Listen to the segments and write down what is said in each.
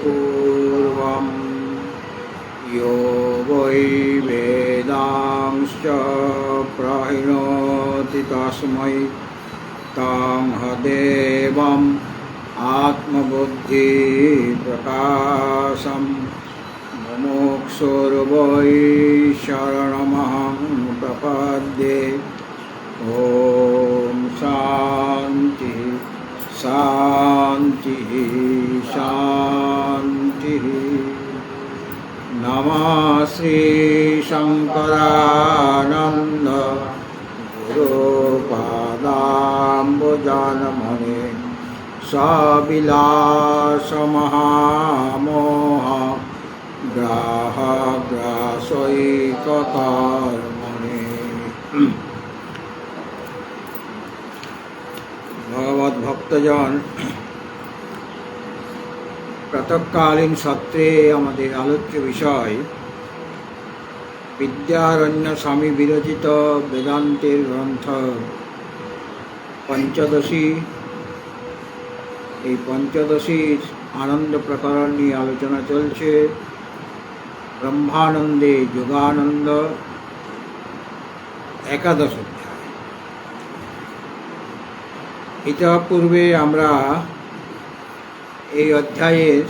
पूर्वं यो वै वेदांश्च प्रहिणोति तस्मै तं देवम् आत्मबुद्धिप्रकाशं मुमुक्षुर्वै शरणमहं प्रपद्ये। ॐ शान्ति शान्ति शान्ति। नमः श्री शंकरानंद गुरुपादाम्बुजानमणे सविलासमहामोह ग्राहग्रासैककर्मणे। भगवत भक्तजन, प्रातःकालीन सत्रे आमादेर आलोच्य विषय विद्यारण्य स्वामी विरचित वेदांतेर ग्रंथ पंचदशी। এই পঞ্চদশীর আনন্দ প্রকরণ নিয়ে আলোচনা চলছে। ব্রহ্মানন্দে যোগানন্দ একাদশ অধ্যায়। ইতিপূর্বে আমরা এই অধ্যায়ের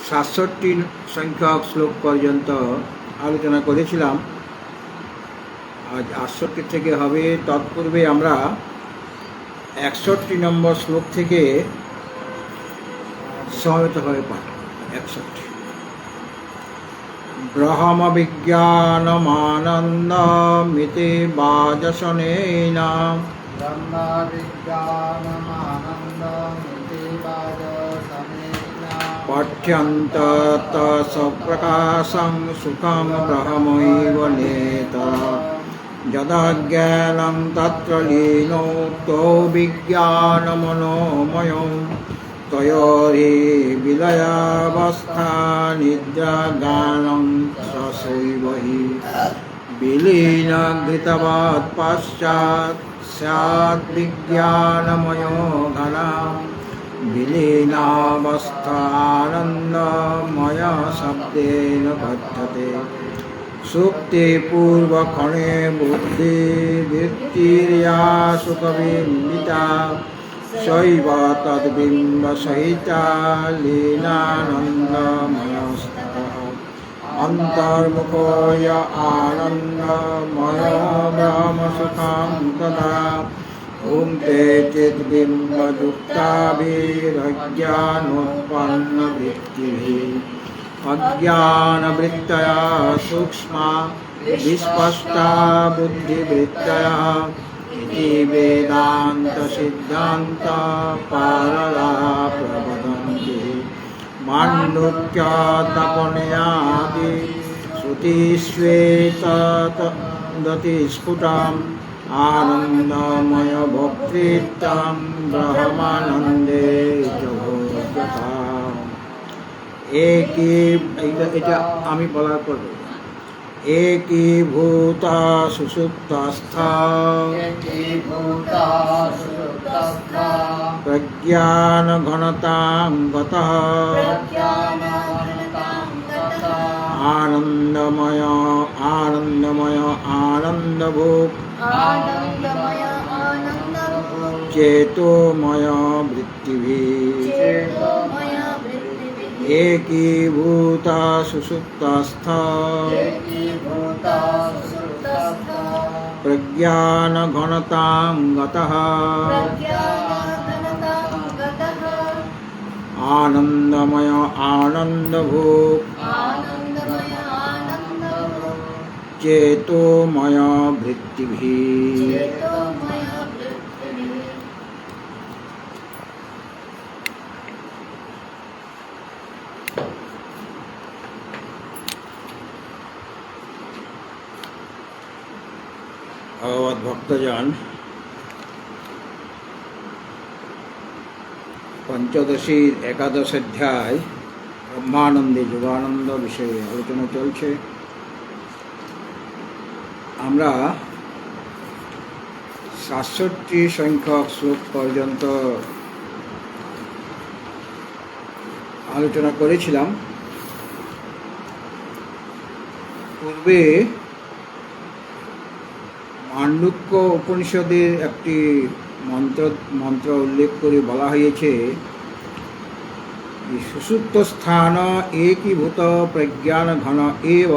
৬৭ সংখ্যক শ্লোক পর্যন্ত আলোচনা করেছিলাম। আজ ৬৮ থেকে হবে। তৎপূর্বে আমরা ৬১ নম্বর শ্লোক থেকে সমবেত হয়ে পাঠ। ৬১ ব্রহ্ম বিজ্ঞানমানন্দমিতি বাজসনেন পঠ্যন্তত সপ্রকাশং সুখং ব্রহ্মৈব নেত যদা জ্ঞানং তত্র লীনো তো বিজ্ঞানমনোময়ং তয়োরি বিলয়াবস্থা নিদ্রা গানং সশৈবহি বিলীন ঘৃতবৎ পশ্চাৎ স্যাৎ বিজ্ঞানমയോ ঘনা বিলীনাবস্থানন্দময় শব্দেন কথ্যতে। সুক্তি পূর্বক্ষণে বুদ্ধি বৃত্তির্যা সুখবিম্বিতা শৈব তদ্বিম্ব সহিতা লীনানন্দময়স্ততঃ অন্তর্মুখোয় আনন্দময় ব্রহ্মসুখং তদা ভুঙ্ক্তে চিদ্বিম্বযুক্তাভিরজ্ঞানোৎপন্নবৃত্তিভিः अज्ञानवृत्तया सूक्ष्मा विस्पष्टा बुद्धिवृत्तयः इति वेदान्तसिद्धान्त पारला प्रवदन्ति। माण्डूक्यतपनयादि श्रुतिस्वेतदतिस्फुटम् आनन्दमय भोक्तृत्वं ब्रह्मानन्दे च भोक्ता। এটা আমি বলার পর একীভূত সুষুপ্তস্থ প্রজ্ঞান ঘনতাং গতঃ আনন্দময় আনন্দময় আনন্দভোগ চেতোময় বৃত্তিভিः একীভূত সুষুপ্তস্থ প্রজ্ঞান ঘনতাং গতঃ আনন্দময় আনন্দভোগ চেতোময় বৃত্তিভিः। ভগবত ভক্তজন, পঞ্চদশীর একাদশ অধ্যায় ব্রহ্মানন্দে যোগানন্দ বিষয়ে আলোচনা চলছে। আমরা ৬৭ সংখ্যক শ্লোক পর্যন্ত আলোচনা করেছিলাম। পূর্বে মান্ডুক্য উপনিষদের একটি মন্ত্র উল্লেখ করে বলা হয়েছে, সুষুপ্ত স্থান একীভূত প্রজ্ঞান ঘন এব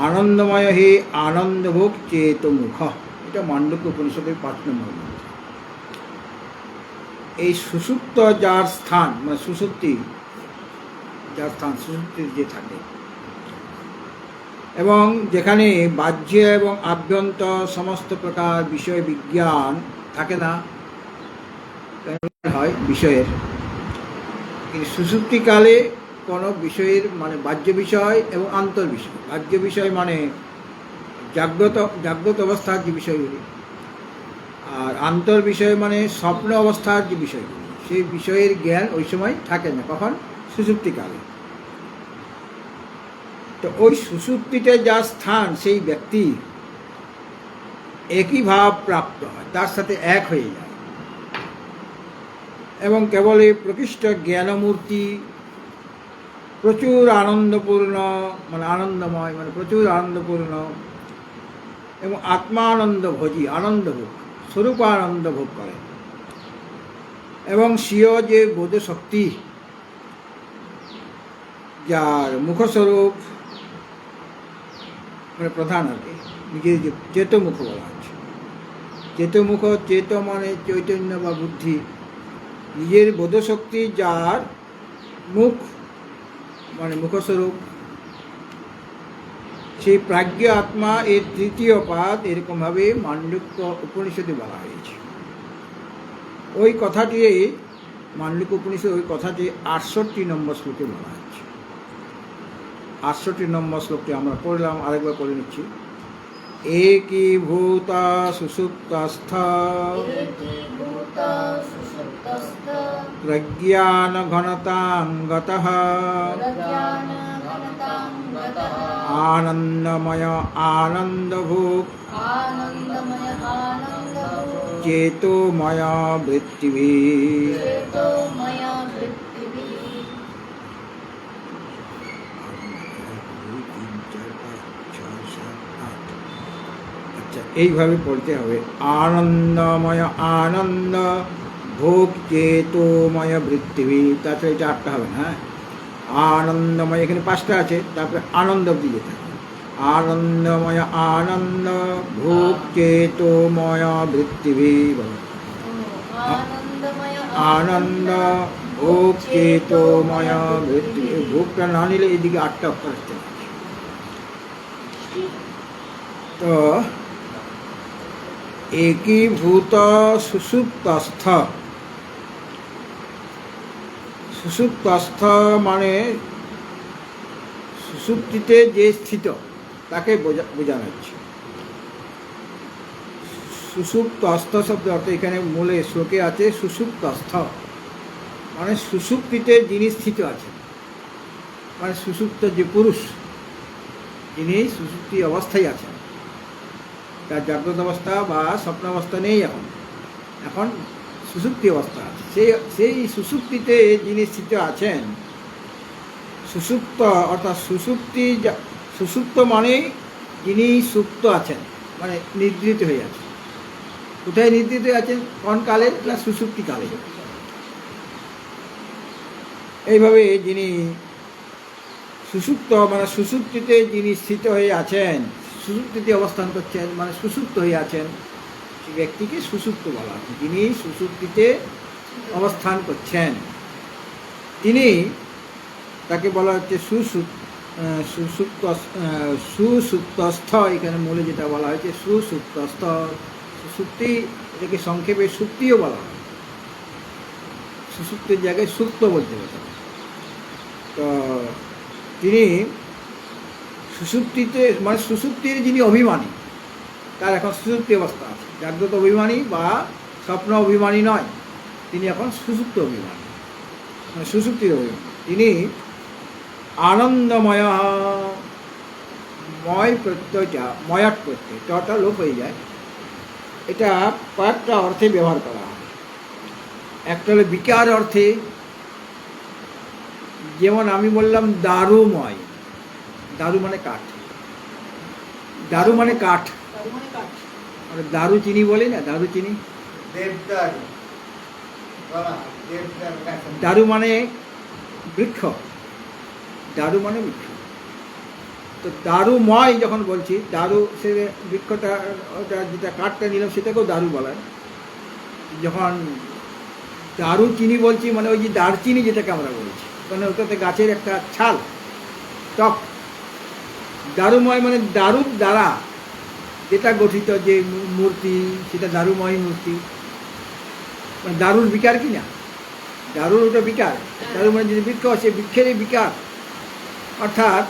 আনন্দময় হে আনন্দভোগ চেত মুখ। এটা মান্ডুক্য উপনিষদের 5 নম্বর মন্ত্র। এই সুষুপ্ত যার স্থান, মানে সুষুপ্তি যার স্থান, সুষুপ্তির যে থাকে, এবং যেখানে বাহ্য এবং আভ্যন্তর সমস্ত প্রকার বিষয় বিজ্ঞান থাকে না, হয় বিষয়ের, কিন্তু সুষুপ্তিকালে কোনো বিষয়ের মানে বাহ্য বিষয় এবং আন্তর বিষয়। বাহ্য বিষয় মানে জাগ্রত অবস্থার যে বিষয়গুলি, আর আন্তর বিষয় মানে স্বপ্ন অবস্থার যে বিষয়গুলি, সেই বিষয়ের জ্ঞান ওই সময় থাকে না। কখন? সুষুপ্তিকালে। তো ওই সুষুপ্তিতে যার স্থান, সেই ব্যক্তি একই ভাব প্রাপ্ত হয়, তার সাথে এক হয়ে যায়, এবং কেবল এই প্রকৃষ্ট জ্ঞানমূর্তি প্রচুর আনন্দপূর্ণ, মানে আনন্দময়, মানে প্রচুর আনন্দপূর্ণ এবং আত্মানন্দ ভোজী, আনন্দভোগ, স্বরূপানন্দ ভোগ করে। এবং স্বীয় যে বোধশক্তি, যার মুখস্বরূপ মানে প্রধান আর কি, নিজের যে চেতমুখ বলা হচ্ছে, চেতমুখ, চেত মানে চৈতন্য বা বুদ্ধি, নিজের বোধশক্তি যার মুখ মানে মুখস্বরূপ, সেই প্রাজ্ঞ আত্মা এর তৃতীয় পাদ, এরকমভাবে মান্ডুক্য উপনিষদে বলা হয়েছে। ওই কথাটি মান্ডুক্য উপনিষদ, ওই কথাটি 68 নম্বর শ্লোকে বলা হচ্ছে। 68 নম্বর শ্লোকটি আমরা পড়লাম, আরেকবার পড়ে নিচ্ছি। একীভূত সুষুপ্তস্থ প্রজ্ঞান ঘনতাং গতঃ আনন্দময় আনন্দভোগ চেতোময় বৃত্তিভিঃ। এইভাবে পড়তে হবে, আনন্দময় আনন্দ ভোগ চেতোময় বৃত্তিভি। তাছাড়া এটা 8টা হবে না, হ্যাঁ। আনন্দময় এখানে 5টা আছে, তারপরে আনন্দ দিয়ে থাকে, আনন্দময় আনন্দ ভোগ চেতোময় বৃত্তিভি। আনন্দ ভোগ চেতোময় বৃত্তি, ভোগটা না নিলে এইদিকে 8টা অক্ষর আসছে। তো একীভূত সুষুপ্তস্থ, সুষুপ্তস্থ মানে সুষুপ্তিতে যে স্থিত, তাকে বোঝানো হচ্ছে। সুষুপ্তস্থ শব্দ অর্থ এখানে মূলে শ্লোকে আছে সুষুপ্তস্থ, মানে সুষুপ্তিতে যিনি স্থিত আছেন, মানে সুষুপ্ত যে পুরুষ, যিনি সুষুপ্তি অবস্থায় আছেন, তার জাগ্রত অবস্থা বা স্বপ্ন অবস্থা নেই, এখন সুষুপ্তি অবস্থা আছে। সেই সুষুপ্তিতে যিনি স্থিত আছেন, সুষুপ্ত অর্থাৎ সুষুপ্ত মানেই যিনি সুপ্ত আছেন, মানে নিদ্রিত হয়ে আছেন। কোথায় নিদ্রিত হয়ে আছেন? কোন কালে? না সুষুপ্তিকালে। এইভাবে যিনি সুষুপ্ত মানে সুষুপ্তিতে যিনি স্থিত হয়ে আছেন, সুষুপ্তিতে অবস্থান করছেন, মানে সুষুপ্ত হয়ে আছেন, সেই ব্যক্তিকে সুষুপ্ত বলা হয়। যিনি সুষুপ্তিতে অবস্থান করছেন, তিনি, তাকে বলা হচ্ছে সুসুপ্তস্থ। এখানে মূলে যেটা বলা হয়েছে সুসুপ্তস্থ, সুষুপ্তি, এটাকে সংক্ষেপে সুপ্তিও বলা হয়। সুষুপ্তির জায়গায় সুপ্ত বলতে হবে। তো তিনি সুষুপ্তিতে মানে সুষুপ্তির যিনি অভিমানী, তার এখন সুষুপ্তি অবস্থা আছে। জাগ্রত অভিমানী বা স্বপ্ন অভিমানী নয়, তিনি এখন সুষুপ্ত অভিমানী, মানে সুষুপ্তির অভিমানী। তিনি আনন্দময়, ময় প্রত্যয়টা, ময়াট প্রত্যয়, টটা লোপ হয়ে যায়। এটা কয়েকটা অর্থে ব্যবহার করা হয়। একটা হলো বিকার অর্থে, যেমন আমি বললাম দারুময়, দারু মানে কাঠ, দারু মানে কাঠ, দারু মানে কাঠ। মানে দারু চিনি বলি না, দারু চিনি, দেবদারু বলা, দেবদারু গাছ। দারু মানে বৃক্ষ, দারু মানে বৃক্ষ। তো দারুময় যখন বলছি, দারু সে বৃক্ষটা, ওটা যেটা কাঠটা নিলাম সেটাকেও দারু বলা হয়। যখন দারু চিনি বলছি মানে ওই যে দারচিনি যেটাকে আমরা বলছি, মানে ওটাতে গাছের একটা ছাল টক। দারুময় মানে দারুর দ্বারা যেটা গঠিত যে মূর্তি, সেটা দারুময় মূর্তি। মানে দারুর বিকার কি না, দারুর ওটা বিকার, দারু মানে যে বৃক্ষ, সে বৃক্ষেরই বিকার, অর্থাৎ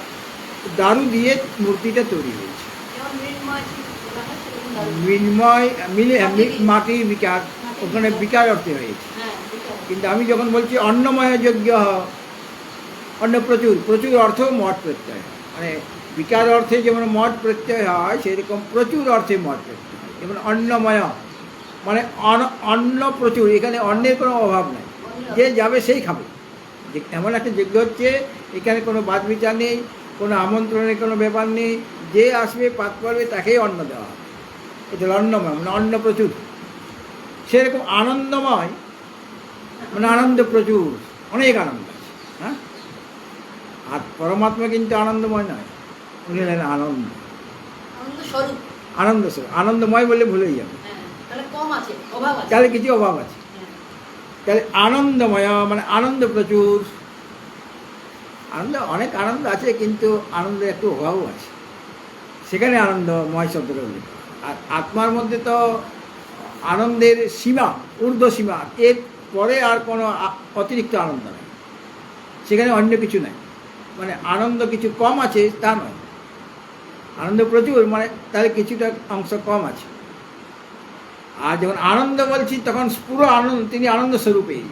দারু দিয়ে মূর্তিটা তৈরি হয়েছে। যেমন মৃন্ময় বলা হয়, সেরকম দারু। মৃন্ময় মিলে মাটির বিকার, ওখানে বিকার অর্থে হয়েছে। হ্যাঁ, বিকার। কিন্তু আমি যখন বলছি অন্নময় যজ্ঞ, অন্ন প্রচুর, প্রচুর অর্থ মঠ প্রত্যয় হয়। মানে বিকার অর্থে যেমন মঠ প্রত্যয় হয়, সেরকম প্রচুর অর্থে মঠ প্রত্যয় হয়। যেমন অন্নময় মানে অন্ন প্রচুর, এখানে অন্নের কোনো অভাব নেই, যে যাবে সেই খাবে। এমন একটা যজ্ঞ হচ্ছে, এখানে কোনো বাদ বিচার নেই, কোনো আমন্ত্রণের কোনো ব্যাপার নেই, যে আসবে পাত পড়বে তাকেই অন্ন দেওয়া হবে। এটা অন্নময় মানে অন্ন প্রচুর। সেরকম আনন্দময় মানে আনন্দ প্রচুর, অনেক আনন্দ আছে। হ্যাঁ, আর পরমাত্মা কিন্তু আনন্দময় নয়, উনি হলেন আনন্দ, আনন্দ স্বরূপ। আনন্দ স্বরূপ। আনন্দময় বললে ভুলে যাবে, হ্যাঁ, তাহলে কম আছে, অভাব আছে। তাহলে কিছু অভাব আছে। হ্যাঁ। তাহলে আনন্দময় মানে আনন্দ প্রচুর। আনন্দ, অনেক আনন্দ আছে, কিন্তু আনন্দের একটু অভাবও আছে, সেখানে আনন্দময় শব্দটা উল্লেখ করা। আর আত্মার মধ্যে তো আনন্দের সীমা, ঊর্ধ্ব সীমা, এর পরে আর কোনো অতিরিক্ত আনন্দ নেই, সেখানে অন্য কিছু নাই। মানে আনন্দ কিছু কম আছে তা নয়, আনন্দ প্রচুর মানে তাহলে কিছুটা অংশ কম আছে। আর যখন আনন্দ বলছি তখন পুরো আনন্দ, তিনি আনন্দ স্বরূপেই।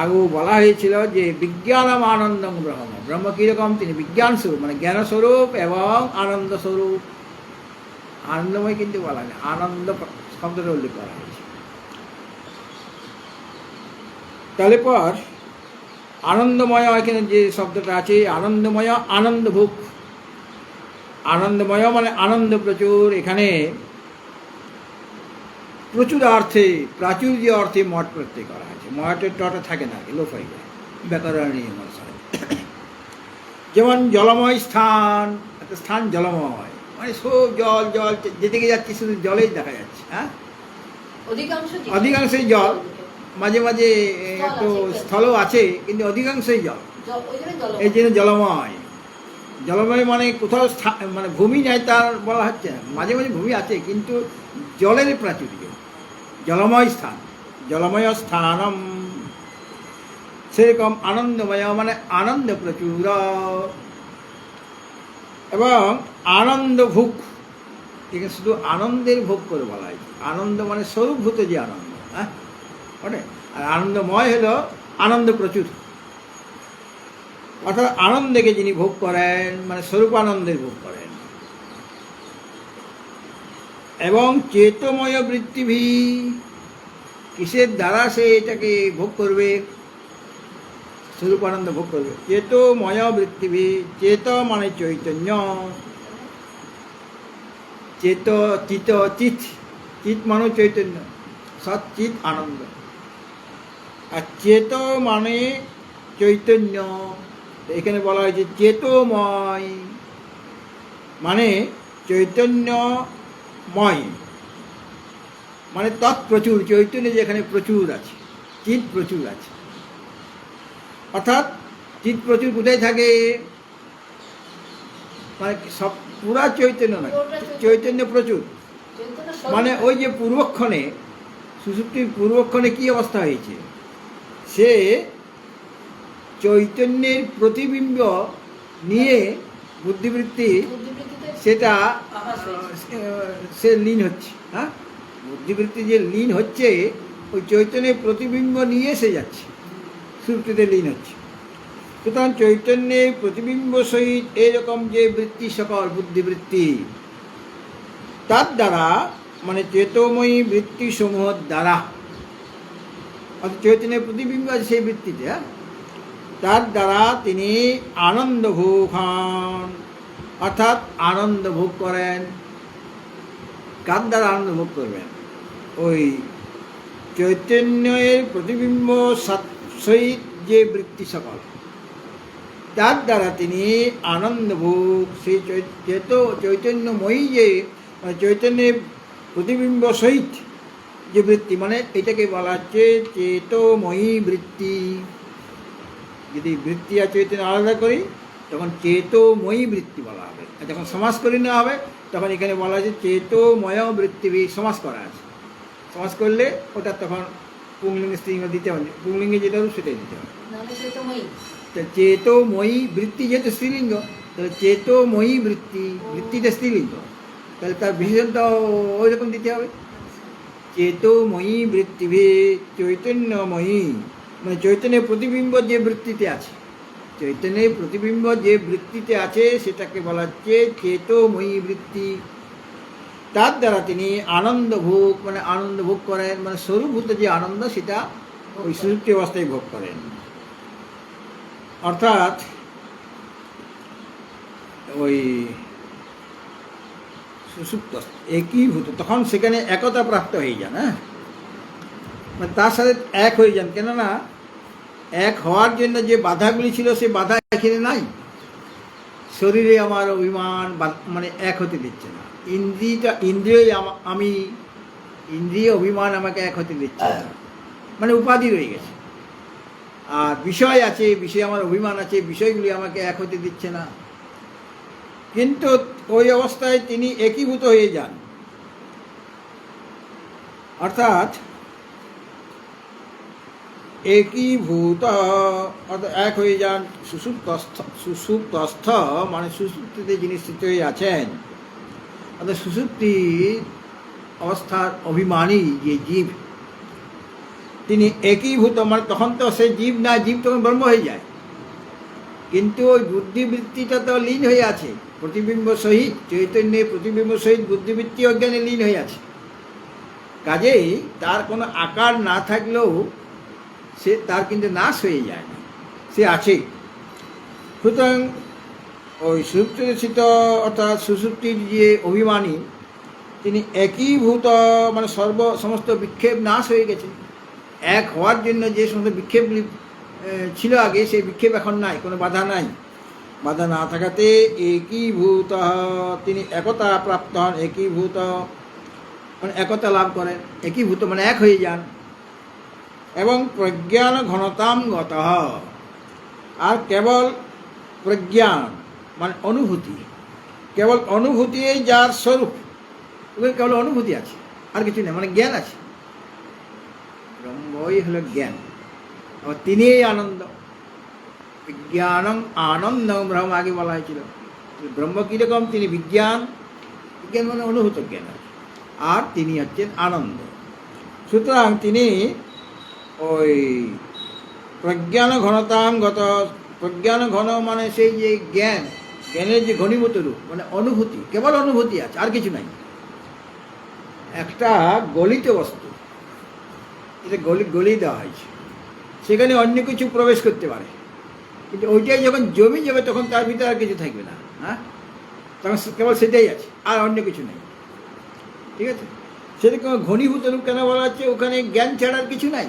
আগেও বলা হয়েছিল যে বিজ্ঞানম আনন্দম ব্রহ্ম, ব্রহ্ম কীরকম, তিনি বিজ্ঞান স্বরূপ মানে জ্ঞান স্বরূপ এবং আনন্দ স্বরূপ। আনন্দময় কিন্তু বলা নেই, আনন্দ শব্দটা উল্লেখ করা হয়েছে। তাহলে পর আনন্দময়, এখানে যে শব্দটা আছে আনন্দময়, আনন্দভোগ, আনন্দময় মানে আনন্দ প্রচুর। এখানে প্রচুর অর্থে, প্রাচুর্য অর্থে মঠ প্রত্যয় করা হয়েছে। মঠের টটা থাকে না, লোপ হয়ে যায় ব্যাকরণ নিয়ম অনুসারে। যেমন জলময় স্থান, একটা স্থান জলময় মানে সব জল, জল যেদিকে যাচ্ছে শুধু জলেই দেখা যাচ্ছে। হ্যাঁ, অধিকাংশই জল, মাঝে মাঝে একটু স্থলও আছে, কিন্তু অধিকাংশই জল, এই জন্য জলময়। জলময় মানে কোথাও মানে ভূমি নাই তার বলা হচ্ছে না, মাঝে মাঝে ভূমি আছে কিন্তু জলের প্রাচুর্য, জলময় স্থান, জলময় স্থানম। সেরকম আনন্দময় মানে আনন্দ প্রচুর এবং আনন্দ ভোগ, এখানে শুধু আনন্দের ভোগ করে বলা হয়েছে। আনন্দ মানে স্বরূপভূত যে আনন্দ, হ্যাঁ ওটাই। আর আনন্দময় হলো আনন্দ প্রচুর, অর্থাৎ আনন্দকে যিনি ভোগ করেন মানে স্বরূপ আনন্দের ভোগ করেন। এবং চেতময় বৃত্তিভি, কিসের দ্বারা সে এটাকে ভোগ করবে, স্বরূপ আনন্দ ভোগ করবে। চেতময় বৃত্তিভি, চেত মানে চৈতন্য, চেত চিত চিত, চিত মানে চৈতন্য, সৎ চিত আনন্দ। আর চেত মানে চৈতন্য, এখানে বলা হয়েছে চেতময় মানে চৈতন্যময়, মানে তৎপ্রচুর, চৈতন্য যেখানে প্রচুর আছে, চিত প্রচুর আছে। অর্থাৎ চিত প্রচুর কোথায় থাকে, মানে সব পুরা চৈতন্য নয়, চৈতন্য প্রচুর। মানে ওই যে পূর্বক্ষণে, সুষুপ্তির পূর্বক্ষণে কি অবস্থা হয়েছে, সে চৈতন্যের প্রতিবিম্ব নিয়ে বুদ্ধিবৃত্তি সেটা সে লীন হচ্ছে। হ্যাঁ, বুদ্ধিবৃত্তি যে লীন হচ্ছে, ওই চৈতন্যের প্রতিবিম্ব নিয়ে সে যাচ্ছে, সুষুপ্তিতে লীন হচ্ছে। সুতরাং চৈতন্যের প্রতিবিম্ব সহিত এরকম যে বৃত্তি সকল বুদ্ধিবৃত্তি, তার দ্বারা মানে চেতময়ী বৃত্তি সমূহ দ্বারা, অর্থাৎ চৈতন্যের প্রতিবিম্ব আছে সেই বৃত্তিতে, তার দ্বারা তিনি আনন্দ ভোগ হন, অর্থাৎ আনন্দ ভোগ করেন। কার দ্বারা আনন্দ ভোগ করবেন? ওই চৈতন্যের প্রতিবিম্ব সহিত যে বৃত্তি সকল, তার দ্বারা তিনি আনন্দ ভোগ, সেই চৈতন্যময়ী যে চৈতন্যের প্রতিবিম্ব সহিত যে বৃত্তি, মানে এটাকে বলা হচ্ছে চেতময়ী বৃত্তি। যদি বৃত্তি আর চৈতন্য আলাদা করি তখন চেতময়ী বৃত্তি বলা হবে, আর যখন সমাস করে নেওয়া হবে তখন এখানে বলা হচ্ছে চেতময় বৃত্তি, সমাস করা আছে। সমাস করলে ওটা তখন পুংলিঙ্গে স্ত্রীলিঙ্গ দিতে হবে, পুংলিঙ্গে যেটা হবে সেটাই দিতে হবে। নাহলে চেতময়ী। তো চেতময়ী বৃত্তি যেহেতু স্ত্রীলিঙ্গ, তাহলে চেতময়ী বৃত্তি, বৃত্তিটা স্ত্রীলিঙ্গ, তাহলে তার বিশেষণটা ওই রকম দিতে হবে। চেতময়ী বৃত্তিভি চৈতন্যময়ী, মানে চৈতন্যের প্রতিবিম্ব যে বৃত্তিতে আছে, চৈতন্যের প্রতিবিম্ব যে বৃত্তিতে আছে সেটাকে বলা হচ্ছে চেতময়ী বৃত্তি। তার দ্বারা তিনি আনন্দ ভোগ, মানে আনন্দ ভোগ করেন, মানে স্বরূপভূত যে আনন্দ সেটা ওই সুষুপ্তি অবস্থায় ভোগ করেন। অর্থাৎ ওই সুষুপ্ত একীভূত, তখন সেখানে একতা প্রাপ্ত হয়ে যান। হ্যাঁ, মানে তার সাথে এক হয়ে যান, কেননা এক হওয়ার জন্য যে বাধাগুলি ছিল সে বাধা এখানে নাই। শরীরে আমার অভিমান মানে এক হতে দিচ্ছে না, ইন্দ্রিয় আমি, ইন্দ্রিয় অভিমান আমাকে এক হতে দিচ্ছে না, মানে উপাধি রয়ে গেছে। আর বিষয় আছে, বিষয়ে আমার অভিমান আছে, বিষয়গুলি আমাকে এক হতে দিচ্ছে না। কিন্তু ওই অবস্থায় তিনি একীভূত হয়ে যান, অর্থাৎ একীভূত, অর্থাৎ এক হয়ে যান। সুষুপ্তস্থ মানে সুষুপ্তিতে যিনি স্থিত হয়ে আছেন, অর্থাৎ সুষুপ্তি অবস্থার অভিমানী যে জীব, তিনি একীভূত, মানে তখন তো সে জীব না, জীব তখন ব্রহ্ম হয়ে যায়। কিন্তু ওই বুদ্ধিবৃত্তিটা তো লীন হয়ে আছে প্রতিবিম্ব সহিত, চৈতন্যের প্রতিবিম্ব সহিত বুদ্ধিবৃত্তি অজ্ঞানে লীন হয়ে আছে। কাজেই তার কোনো আকার না থাকলেও সে তার কিন্তু নাশ হয়ে যায় না, সে আছেই। সুতরাং ওই সুষুপ্তিস্থিত অর্থাৎ সুষুপ্তির যে অভিমানী, তিনি একীভূত, মানে সমস্ত বিক্ষেপ নাশ হয়ে গেছে। এক হওয়ার জন্য যে সমস্ত বিক্ষেপগুলি ছিল আগে, সেই বিক্ষেপ এখন নাই, কোনো বাধা নাই। বাধা না থাকাতে একীভূত, তিনি একতা প্রাপ্ত হন। একীভূত মানে একতা লাভ করেন, একীভূত মানে এক হয়ে যান। এবং প্রজ্ঞান ঘনতাম গত, আর কেবল প্রজ্ঞান মানে অনুভূতি, কেবল অনুভূতি যার স্বরূপ, কেবল অনুভূতি আছে, আর কিছু নেই, মানে জ্ঞান আছে। ব্রহ্মই হলো জ্ঞান, আবার তিনি আনন্দ। বিজ্ঞানং আনন্দং ব্রহ্ম আগে বলা হয়েছিল। ব্রহ্ম কীরকম? তিনি বিজ্ঞান, বিজ্ঞান মানে অনুভূত জ্ঞান, আর তিনি হচ্ছেন আনন্দ। সুতরাং তিনি ওই প্রজ্ঞান ঘনতাম গত, প্রজ্ঞান ঘন মানে সেই যে জ্ঞান, জ্ঞানের যে ঘনীভূত রূপ, মানে অনুভূতি, কেবল অনুভূতি আছে, আর কিছু নাই। একটা গলিত বস্তু, এটা গলি দেওয়া হয়েছে, সেখানে অন্য কিছু প্রবেশ করতে পারে, কিন্তু ওইটাই যখন জমে যাবে তখন তার ভিতরে আর কিছু থাকবে না। হ্যাঁ, তখন কেবল সেটাই আছে, আর অন্য কিছু নেই। ঠিক আছে, সেরকম ঘনীভূত রূপ কেন বলা হচ্ছে? ওখানে জ্ঞান ছাড়া আর কিছু নাই,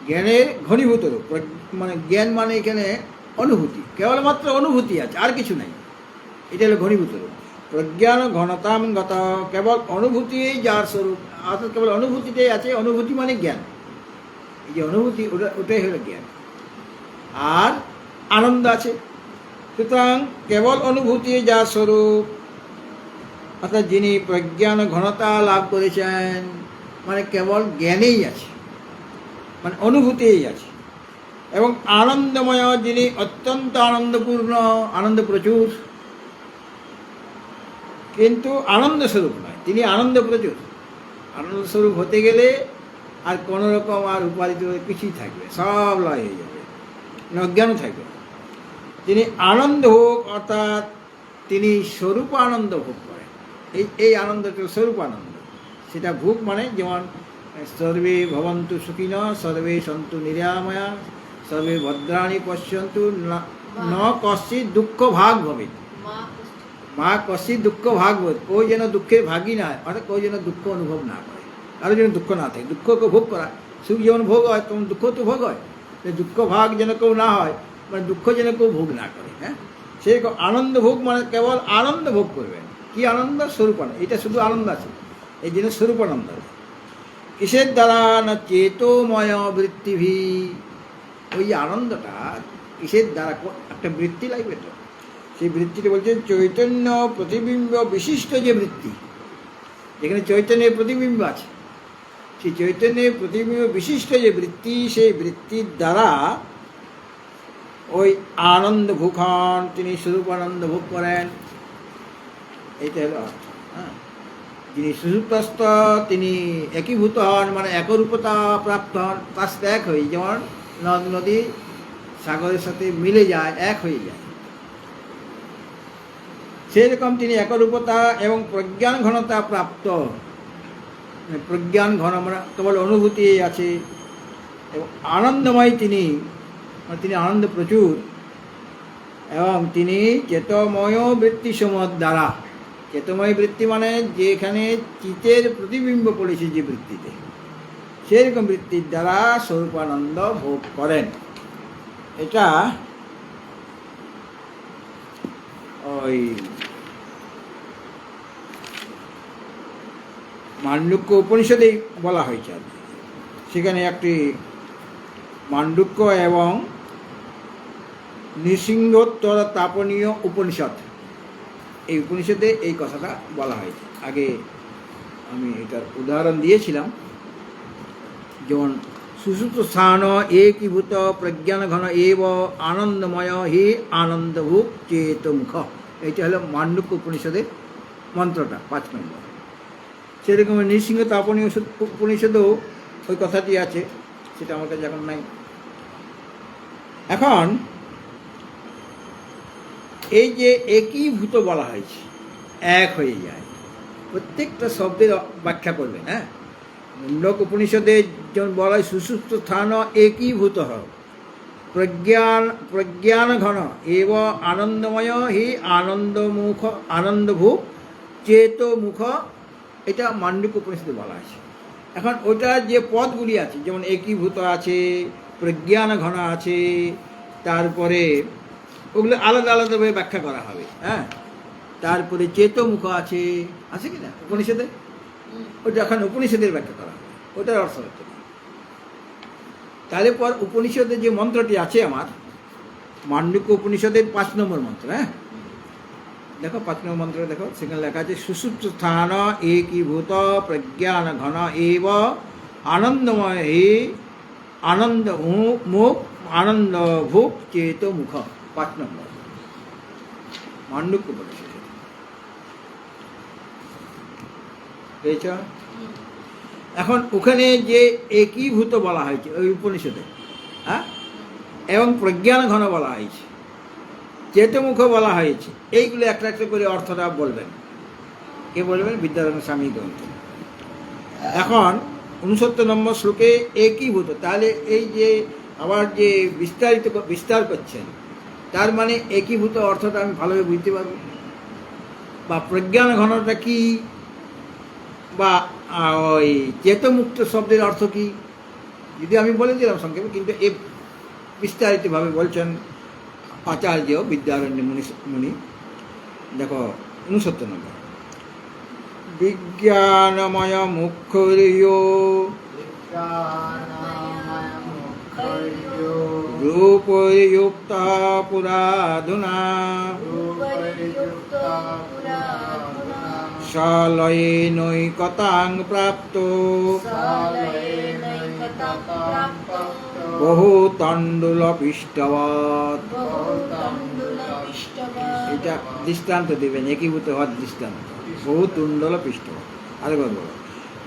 জ্ঞানের ঘনীভূত রূপ, মানে জ্ঞান মানে এখানে অনুভূতি, কেবলমাত্র অনুভূতি আছে, আর কিছু নাই। এটা হলো ঘনীভূত রূপ। প্রজ্ঞান ঘনতাম গত, কেবল অনুভূতি যার স্বরূপ, অর্থাৎ কেবল অনুভূতিটাই আছে। অনুভূতি মানে জ্ঞান, এই যে অনুভূতি, ওটাই হলো জ্ঞান। আর আনন্দ আছে। সুতরাং কেবল অনুভূতি যার স্বরূপ, অর্থাৎ যিনি প্রজ্ঞান ঘনতা লাভ করেছেন, মানে কেবল জ্ঞানেই আছে, মানে অনুভূতিই আছে। এবং আনন্দময়, যিনি অত্যন্ত আনন্দপূর্ণ, আনন্দ প্রচুর, কিন্তু আনন্দ স্বরূপ নয়, তিনি আনন্দ প্রচুর। আনন্দ স্বরূপ হতে গেলে আর কোনো রকম আর উপাধিত কিছুই থাকবে, সব লয় হয়ে যাবে, অজ্ঞানও থাকবে। তিনি আনন্দ হোক, অর্থাৎ তিনি স্বরূপ আনন্দ ভোগ করেন। এই আনন্দটা স্বরূপ আনন্দ, সেটা ভোগ মানে যেমন সর্বে ভবন্তু সুখিনঃ, সর্বে সন্তু নিরাময়া, সর্বে ভদ্রাণি পশ্যন্তু ন কশ্চিৎ দুঃখ ভাগ ভবে। মা মা কশ্চিৎ দুঃখ ভাগ ভবে, কেউ যেন দুঃখের ভাগই না হয়, অর্থাৎ কেউ যেন দুঃখ অনুভব না করে, কারো যেন দুঃখ না থাকে। দুঃখকে ভোগ করা, সুখ যেমন ভোগ হয় তেমন দুঃখ তো ভোগ হয়, দুঃখ ভাগ যেন কেউ না হয়, মানে দুঃখ যেন কেউ ভোগ না করে। হ্যাঁ, সেই আনন্দ ভোগ মানে কেবল আনন্দ ভোগ করবেন। কি আনন্দ? স্বরূপানন্দ। এটা শুধু আনন্দ আছে, এই জন্য স্বরূপানন্দ আছে। কিসের দ্বারা? না চেতোময় বৃত্তিভি। ওই আনন্দটা কিসের দ্বারা? একটা বৃত্তি লাগবে তো, সেই বৃত্তিটা বলছেন চৈতন্য প্রতিবিম্ব বিশিষ্ট যে বৃত্তি, যেখানে চৈতন্যের প্রতিবিম্ব আছে, সেই চৈতন্যের প্রতিবিম্ব বিশিষ্ট যে বৃত্তি, সেই বৃত্তির দ্বারা ওই আনন্দ ভোগ হন, তিনি স্বরূপানন্দ ভোগ করেন। এইটা হলো অর্থ। হ্যাঁ, যিনি সুষুপ্তস্থ তিনি একীভূত হন, মানে একরূপতা প্রাপ্ত হন, তার সাথে এক হয়ে, যেমন নদ নদী সাগরের সাথে মিলে যায়, এক হয়ে যায়, সেরকম তিনি একরূপতা এবং প্রজ্ঞান ঘনতা প্রাপ্ত। প্রজ্ঞান ঘন মানে কেবল অনুভূতি আছে, এবং আনন্দময় তিনি, মানে তিনি আনন্দ প্রচুর, এবং তিনি চেতময় বৃত্তিসমূহ দ্বারা, চেতময় বৃত্তি মানে যেখানে চিতের প্রতিবিম্ব পড়েছে যে বৃত্তিতে, সেরকম বৃত্তির দ্বারা স্বরূপানন্দ ভোগ করেন। এটা ওই মান্ডুক্য উপনিষদে বলা হয়েছে আর কি। সেখানে একটি মান্ডুক্য এবং নৃসিংহোত্তর তাপনীয় উপনিষদ, এই উপনিষদে এই কথাটা বলা হয়েছে। আগে আমি এটার উদাহরণ দিয়েছিলাম, যেমন সুষুপ্ত স্থান একীভূত প্রজ্ঞান ঘন এব আনন্দময় হি আনন্দভূক চেতমুখ। এইটা হলো মান্ডুক্য উপনিষদের মন্ত্রটা, 5 নম্বর। সেরকম নৃসিংহ তাপনীয় উপনিষদেও ওই কথাটি আছে, সেটা আমার কাছে এখন নাই। এখন এই যে একীভূত বলা হয়েছে, এক হয়ে যায়, প্রত্যেকটা শব্দের ব্যাখ্যা করবেন। হ্যাঁ, মুন্ডক উপনিষদে যেমন বলা হয় সুষুপ্ত স্থান একীভূত হও, প্রজ্ঞান ঘন এব আনন্দময় হি আনন্দমুখ আনন্দভূক চেতমুখ, এটা মান্ডুক্য উপনিষদে বলা আছে। এখন ওটা যে পদগুলি আছে, যেমন একীভূত আছে, প্রজ্ঞান ঘন আছে, তারপরে ওগুলো আলাদা আলাদাভাবে ব্যাখ্যা করা হবে। হ্যাঁ, তারপরে চেতমুখ আছে, আছে কি না উপনিষদে? ওটা এখন উপনিষদের ব্যাখ্যা করা হবে, ওটার অর্থ হচ্ছে। তাহলে পর উপনিষদের যে মন্ত্রটি আছে আমার, মান্ডুক্য উপনিষদের 5 নম্বর মন্ত্র। হ্যাঁ, দেখো 5 নম্বর মন্ত্র দেখো, সেখানে লেখা আছে সুষুপ্ত স্থান একীভূত প্রজ্ঞান ঘন এব আনন্দময় হি আনন্দ মুখ আনন্দ ভূক চেত মুখ, 5 নম্বর মান্ডুক্য উপনিষদ। পেয়েছ? এখন ওখানে যে একীভূত বলা হয়েছে ওই উপনিষদে, হ্যাঁ, এবং প্রজ্ঞান ঘন বলা হয়েছে, চেতমুখ বলা হয়েছে, এইগুলো একটা একটা করে অর্থটা বলবেন। কে বলবেন? বিদ্যারণ্য স্বামী গ্রন্থ। এখন 69 নম্বর শ্লোকে একীভূত, তাহলে এই যে আবার যে বিস্তার করছেন, তার মানে একীভূত অর্থটা আমি ভালোভাবে বুঝতে পারবো, বা প্রজ্ঞান ঘনটা কি, বা ওই চেতমুক্ত শব্দের অর্থ কি, যদি আমি বলে দিলাম সংক্ষেপে, কিন্তু এ বিস্তারিতভাবে বলছেন আচার্য বিদ্যারণ্য মুনি। দেখো 69 নম্বর, বিজ্ঞানময় মুখ্যরিয় রূপযুক্ত পুরাধুনা সালয়েনৈকতাং প্রাপ্ত বহু তণ্ডুল পৃষ্ঠবৎ। এটা দৃষ্টান্ত দেবেন, একীভূত হওয়ার দৃষ্টান্ত, বহু তুণ্ডল পৃষ্ঠবৎ। আরেকবার বলো,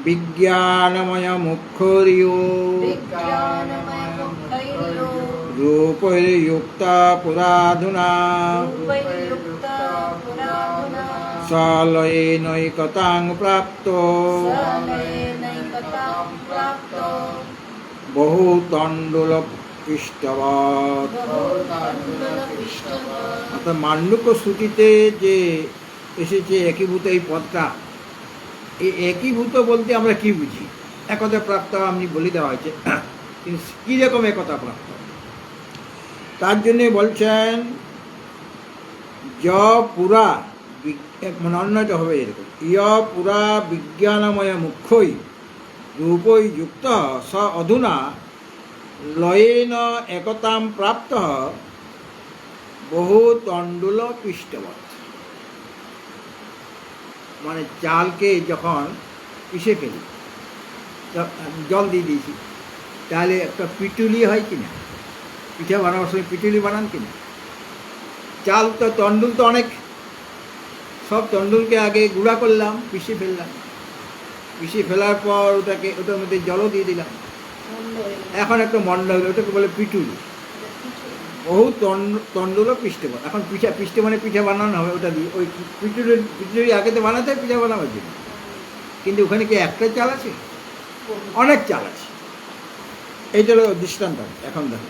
বিজ্ঞানময় মুখ্যরিয় রূপযুক্ত পুরাধুনা সালয়েনৈকতাং প্রাপ্ত বহু তণ্ডুল পৃষ্ঠবৎ। বহুতণ্ডল পৃষ্ঠবৎ। অর্থাৎ মান্ডুক্য শ্রুতিতে যে এসেছে একীভূত এই পদটা, এই একীভূত বলতে আমরা কি বুঝি? একতা প্রাপ্ত আপনি বলে দেওয়া হয়েছে, কিন্তু কীরকম একতা প্রাপ্ত তার জন্যে বলছেন য পুরা মানে অন্যটা হবে এরকম, ইয় পুরা বিজ্ঞানময় মুখ্যই রূপই যুক্ত স অধুনা লয়েন একতাম প্রাপ্ত বহু তণ্ডুল পৃষ্ঠবৎ। মানে চালকে যখন পিষে ফেলি, জল দিয়ে দিয়েছি, তাহলে একটা পিটুলি হয় কিনা, পিঠা বানাবার সময় পিটুলি বানান কিনা। চাল তো তণ্ডুল তো অনেক, সব তণ্ডুলকে আগে গুঁড়া করলাম, পিষে ফেললাম, পিষে ফেলার পর ওটার মধ্যে জলও দিয়ে দিলাম, মন্ড হয়ে গেল। এখন একটা মন্ড হলো, ওটাকে বলে পিটুলি। এটা পিঠে। বহু তণ্ডুলও পিষ্টে বানানো, এখন পিঠে মানে পিঠা বানানো হবে ওটা দিয়ে। ওই পিটুলি আগে তো বানাতে হয় পিঠা বানাবার জন্য, কিন্তু ওখানে কি একটা চাল আছে? অনেক চাল আছে। এইটা হলো দৃষ্টান্ত। এখন দেখো,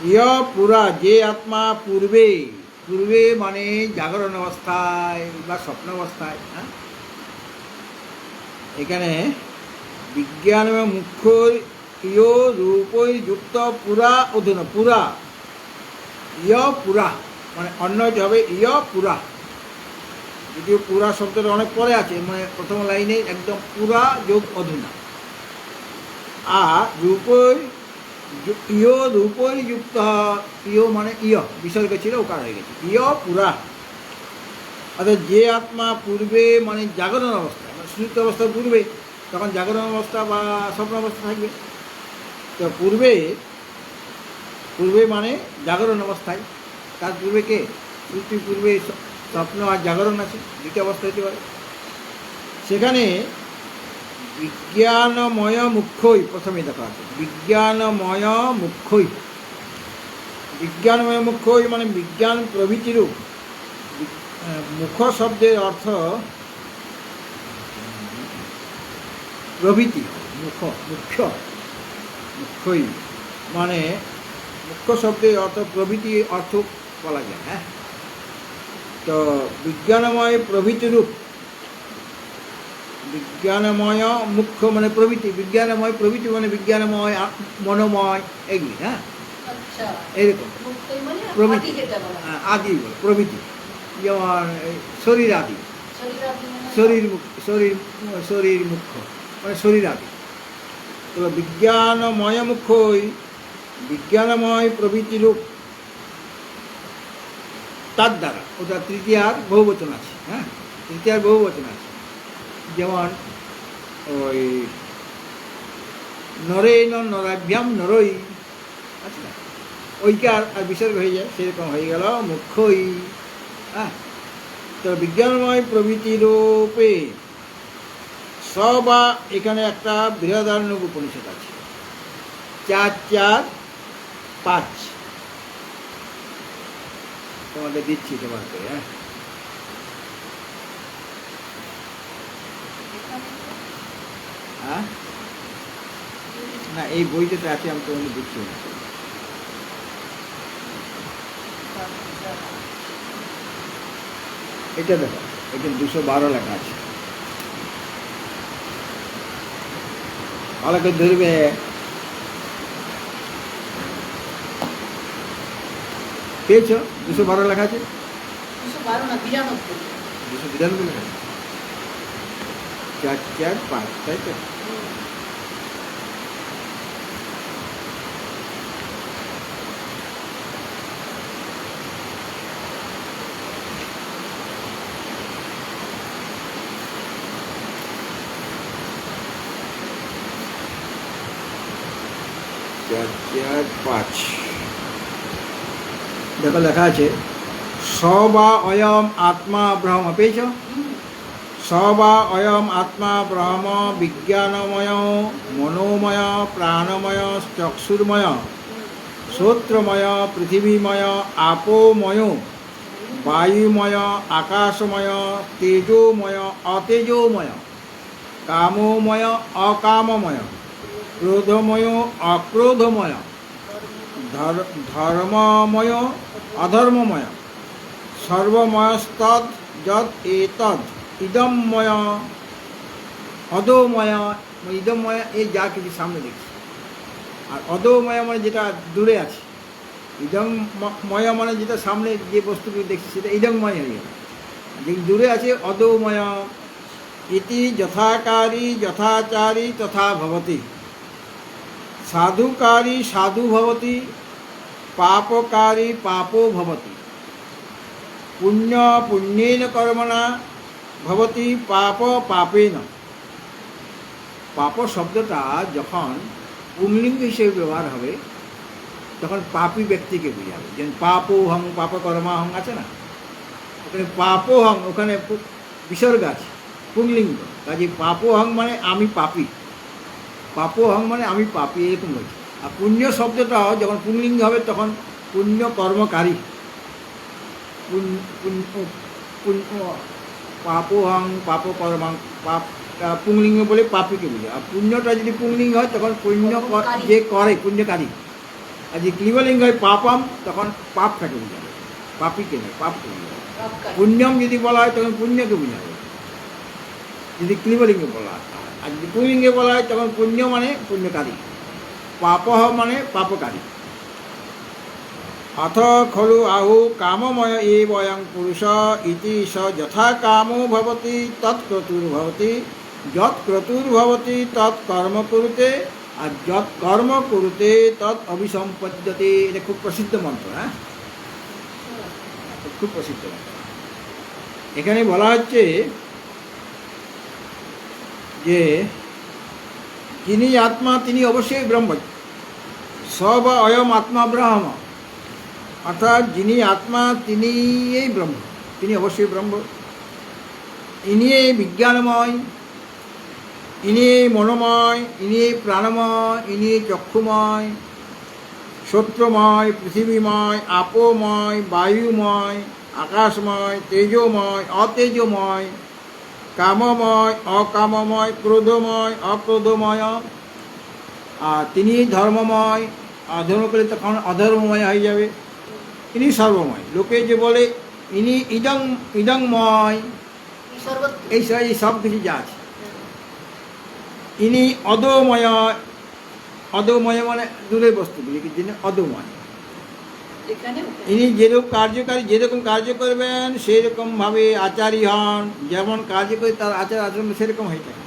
ইয় পুরা যে আত্মা পূর্বে, পূর্বে মানে জাগরণ অবস্থায় বা স্বপ্ন অবস্থায়, হ্যাঁ, এখানে বিজ্ঞান এবং মুখ্য ইয় রূপই যুক্ত পুরা অধুনা, পুরা ইয় পুরা মানে অন্য হবে ইয় পুরা। যদিও পুরা শব্দটা অনেক পরে আছে, মানে প্রথম লাইনে একদম পুরা যোগ অধুনা। আর রূপই ইয় রূপই যুক্ত, ইয় মানে ইয় বিসর্গ ছিল, ওকার হয়ে গেছে, ইয় পুরা। অর্থাৎ যে আত্মা পূর্বে মানে জাগরণ অবস্থা, মানে সুযুক্ত অবস্থার পূর্বে, তখন জাগরণ অবস্থা বা স্বপ্ন অবস্থা থাকবে। তো পূর্বে, পূর্বে মানে জাগরণ অবস্থায়, তার পূর্বে কে? সৃষ্টির পূর্বে স্বপ্ন আর জাগরণ আছে, দুটি অবস্থা হতে পারে। সেখানে বিজ্ঞানময় মুখ্যই প্রথমে দেখা আছে, বিজ্ঞানময় মুখ্যই। বিজ্ঞানময় মুখ্যই মানে বিজ্ঞান প্রভৃতিরূপ। মুখ শব্দের অর্থ প্রভৃতি, মুখ মুখ্য, মুখ্যই মানে মুখ্য শব্দের অর্থ প্রভৃতি অর্থ বলা যায়। হ্যাঁ, তো বিজ্ঞানময় প্রভৃতিরূপ, বিজ্ঞানময় মুখ্য মানে প্রভৃতি, বিজ্ঞানময় প্রভৃতি মানে বিজ্ঞানময়, মনোময়, এগুলি। হ্যাঁ, আচ্ছা, এরকম মুক্তই মানে প্রভৃতি, আদি যেটা বলা হয়। আদি বলে প্রভৃতি, যেমন শরীর আদি, শরীরাদি মানে শরীর মুখ্য মানে শরীর আদি। তো বিজ্ঞানময় মুখ্যই বিজ্ঞানময় প্রভৃতি রূপ, তার দ্বারা, ওটা তৃতীয়ার বহুবচন আছে। হ্যাঁ, তৃতীয়ার বহুবচন আছে, যেমন ওই নরেন নরাভ্যাম নরই, আচ্ছা ওইকার আর বিসর্গ হয়ে যায়, সেরকম হয়ে গেল মুখ্যই। হ্যাঁ, তো বিজ্ঞানময় প্রভৃতি রূপে বা এখানে একটা বৃহদারণ্যক উপনিষদ আছে, 4-4-5 তোমাদের দিচ্ছি তোমার করে। হ্যাঁ, হ্যাঁ না, এই বইটাতে আছে, আমি তোমাকে দিচ্ছি না। এটা দেখো, এখানে 212 লেখা আছে, ভালো করে ধরবে। পেয়েছো? 212 লেখা আছে, 212 না 92। 292 লেখা আছে, 4-4-5, তাই তো? দেখো লেখা আছে স বা অয়ম আত্মা ব্রহ্ম। পেয়েছ? স বা অয়ম আত্মা ব্রহ্ম বিজ্ঞানময় মনোময় প্রাণময় চক্ষুর্ময় শ্রোত্রময় পৃথিবীময় আপোময় বায়ুময় আকাশময় তেজোময় অতেজোময় কামময় অকামময় ক্রোধময় অক্রোধময় ধর্মময় অধর্মময় সর্বময়স্তদ যদ এতদ ইদমময় অদোময়, ইদমময় এই যা কিছু সামনে দেখছি, আর অদোময় মানে যেটা দূরে আছে, ইদমময় মানে যেটা সামনে যে বস্তুগুলো দেখছি সেটা ইদমময় হয়ে গেল, যে দূরে আছে অদোময়। ইতি যথাকারী যথাচারী তথা ভবতি, সাধুকারী সাধু ভবতি, পাপকারী পাপো ভবতি, পুণ্য পুণ্যেন কর্মণা ভবতি, পাপ পাপেন। পাপ শব্দটা যখন পুংলিঙ্গ হিসেবে ব্যবহার হবে তখন পাপী ব্যক্তিকে বোঝাবে, যেমন পাপোহং পাপ কর্মাহং আছে না, ওখানে পাপোহং ওখানে বিসর্গ আছে পুংলিঙ্গ, কাজে পাপোহং মানে আমি পাপী, পাপোহং মানে আমি পাপী এরকম বলছি। আর পুণ্য শব্দটাও যখন পুংলিঙ্গ হবে তখন পুণ্য কর্মকারী, পাপোহং পাপ কর্মাং, পাপ পুংলিঙ্গ বলে পাপীকে বোঝায়। আর পুণ্যটা যদি পুংলিঙ্গ হয় তখন পুণ্য যে করে পুণ্যকারী, আর যদি ক্লিবলিঙ্গ হয় পাপম তখন পাপটাকে বোঝাবে, পাপীকে নয় পাপকে বোঝাবে। পুণ্যম যদি বলা হয় তখন পুণ্যকে বোঝাবে যদি ক্লিবলিঙ্গে বলা হয়, আর যদি পুংলিঙ্গে বলা হয় তখন পুণ্য মানে পুণ্যকারী, পাপহ মানে পাপকারী। অথ খলু আহু কামময় এবয়ং পুরুষ ইতি স যথা কামো ভবতি তৎক্রতুর্ভবতি, যৎ ক্রতুর্ভবতি তৎ কর্ম কুরুতে, আর যৎ কর্ম কুরুতে তৎ অভিসম্পদ্যতে। এটা খুব প্রসিদ্ধ মন্ত্র, হ্যাঁ খুব প্রসিদ্ধ মন্ত্র। এখানে বলা হচ্ছে যে যিনি আত্মা তিনি অবশ্যই ব্রহ্ম, স বা অয়ম আত্মা ব্রহ্ম, অর্থাৎ যিনি আত্মা তিনি এই ব্রহ্ম, তিনি অবশ্যই ব্রহ্ম। ইনি এই বিজ্ঞানময়, ইনি এই মনোময়, ইনি এই প্রাণময়, ইনি এই চক্ষুময়, সত্যময়, পৃথিবীময়, আপোময়, বায়ুময়, আকাশময়, তেজময়, অতেজময়, কামময়, অকামময়, ক্রোধময়, অক্রোধময়। আর তিনি ধর্মময়, অধর্ম করলে তখন অধর্মময় হয়ে যাবে। ইনি সর্বময়, লোকে যে বলে ইনি ইদংময়, এই সব কিছু যা আছে। ইনি অদোময়, অদোময় মানে দূরের বস্তুগুলিকে যিনি অদোময়। ইনি যেরকম কার্যকারী, যেরকম কার্য করবেন সেই রকমভাবে আচারী হন, যেমন কার্য করে তার আচার আচরণ সেরকম হয়ে থাকে,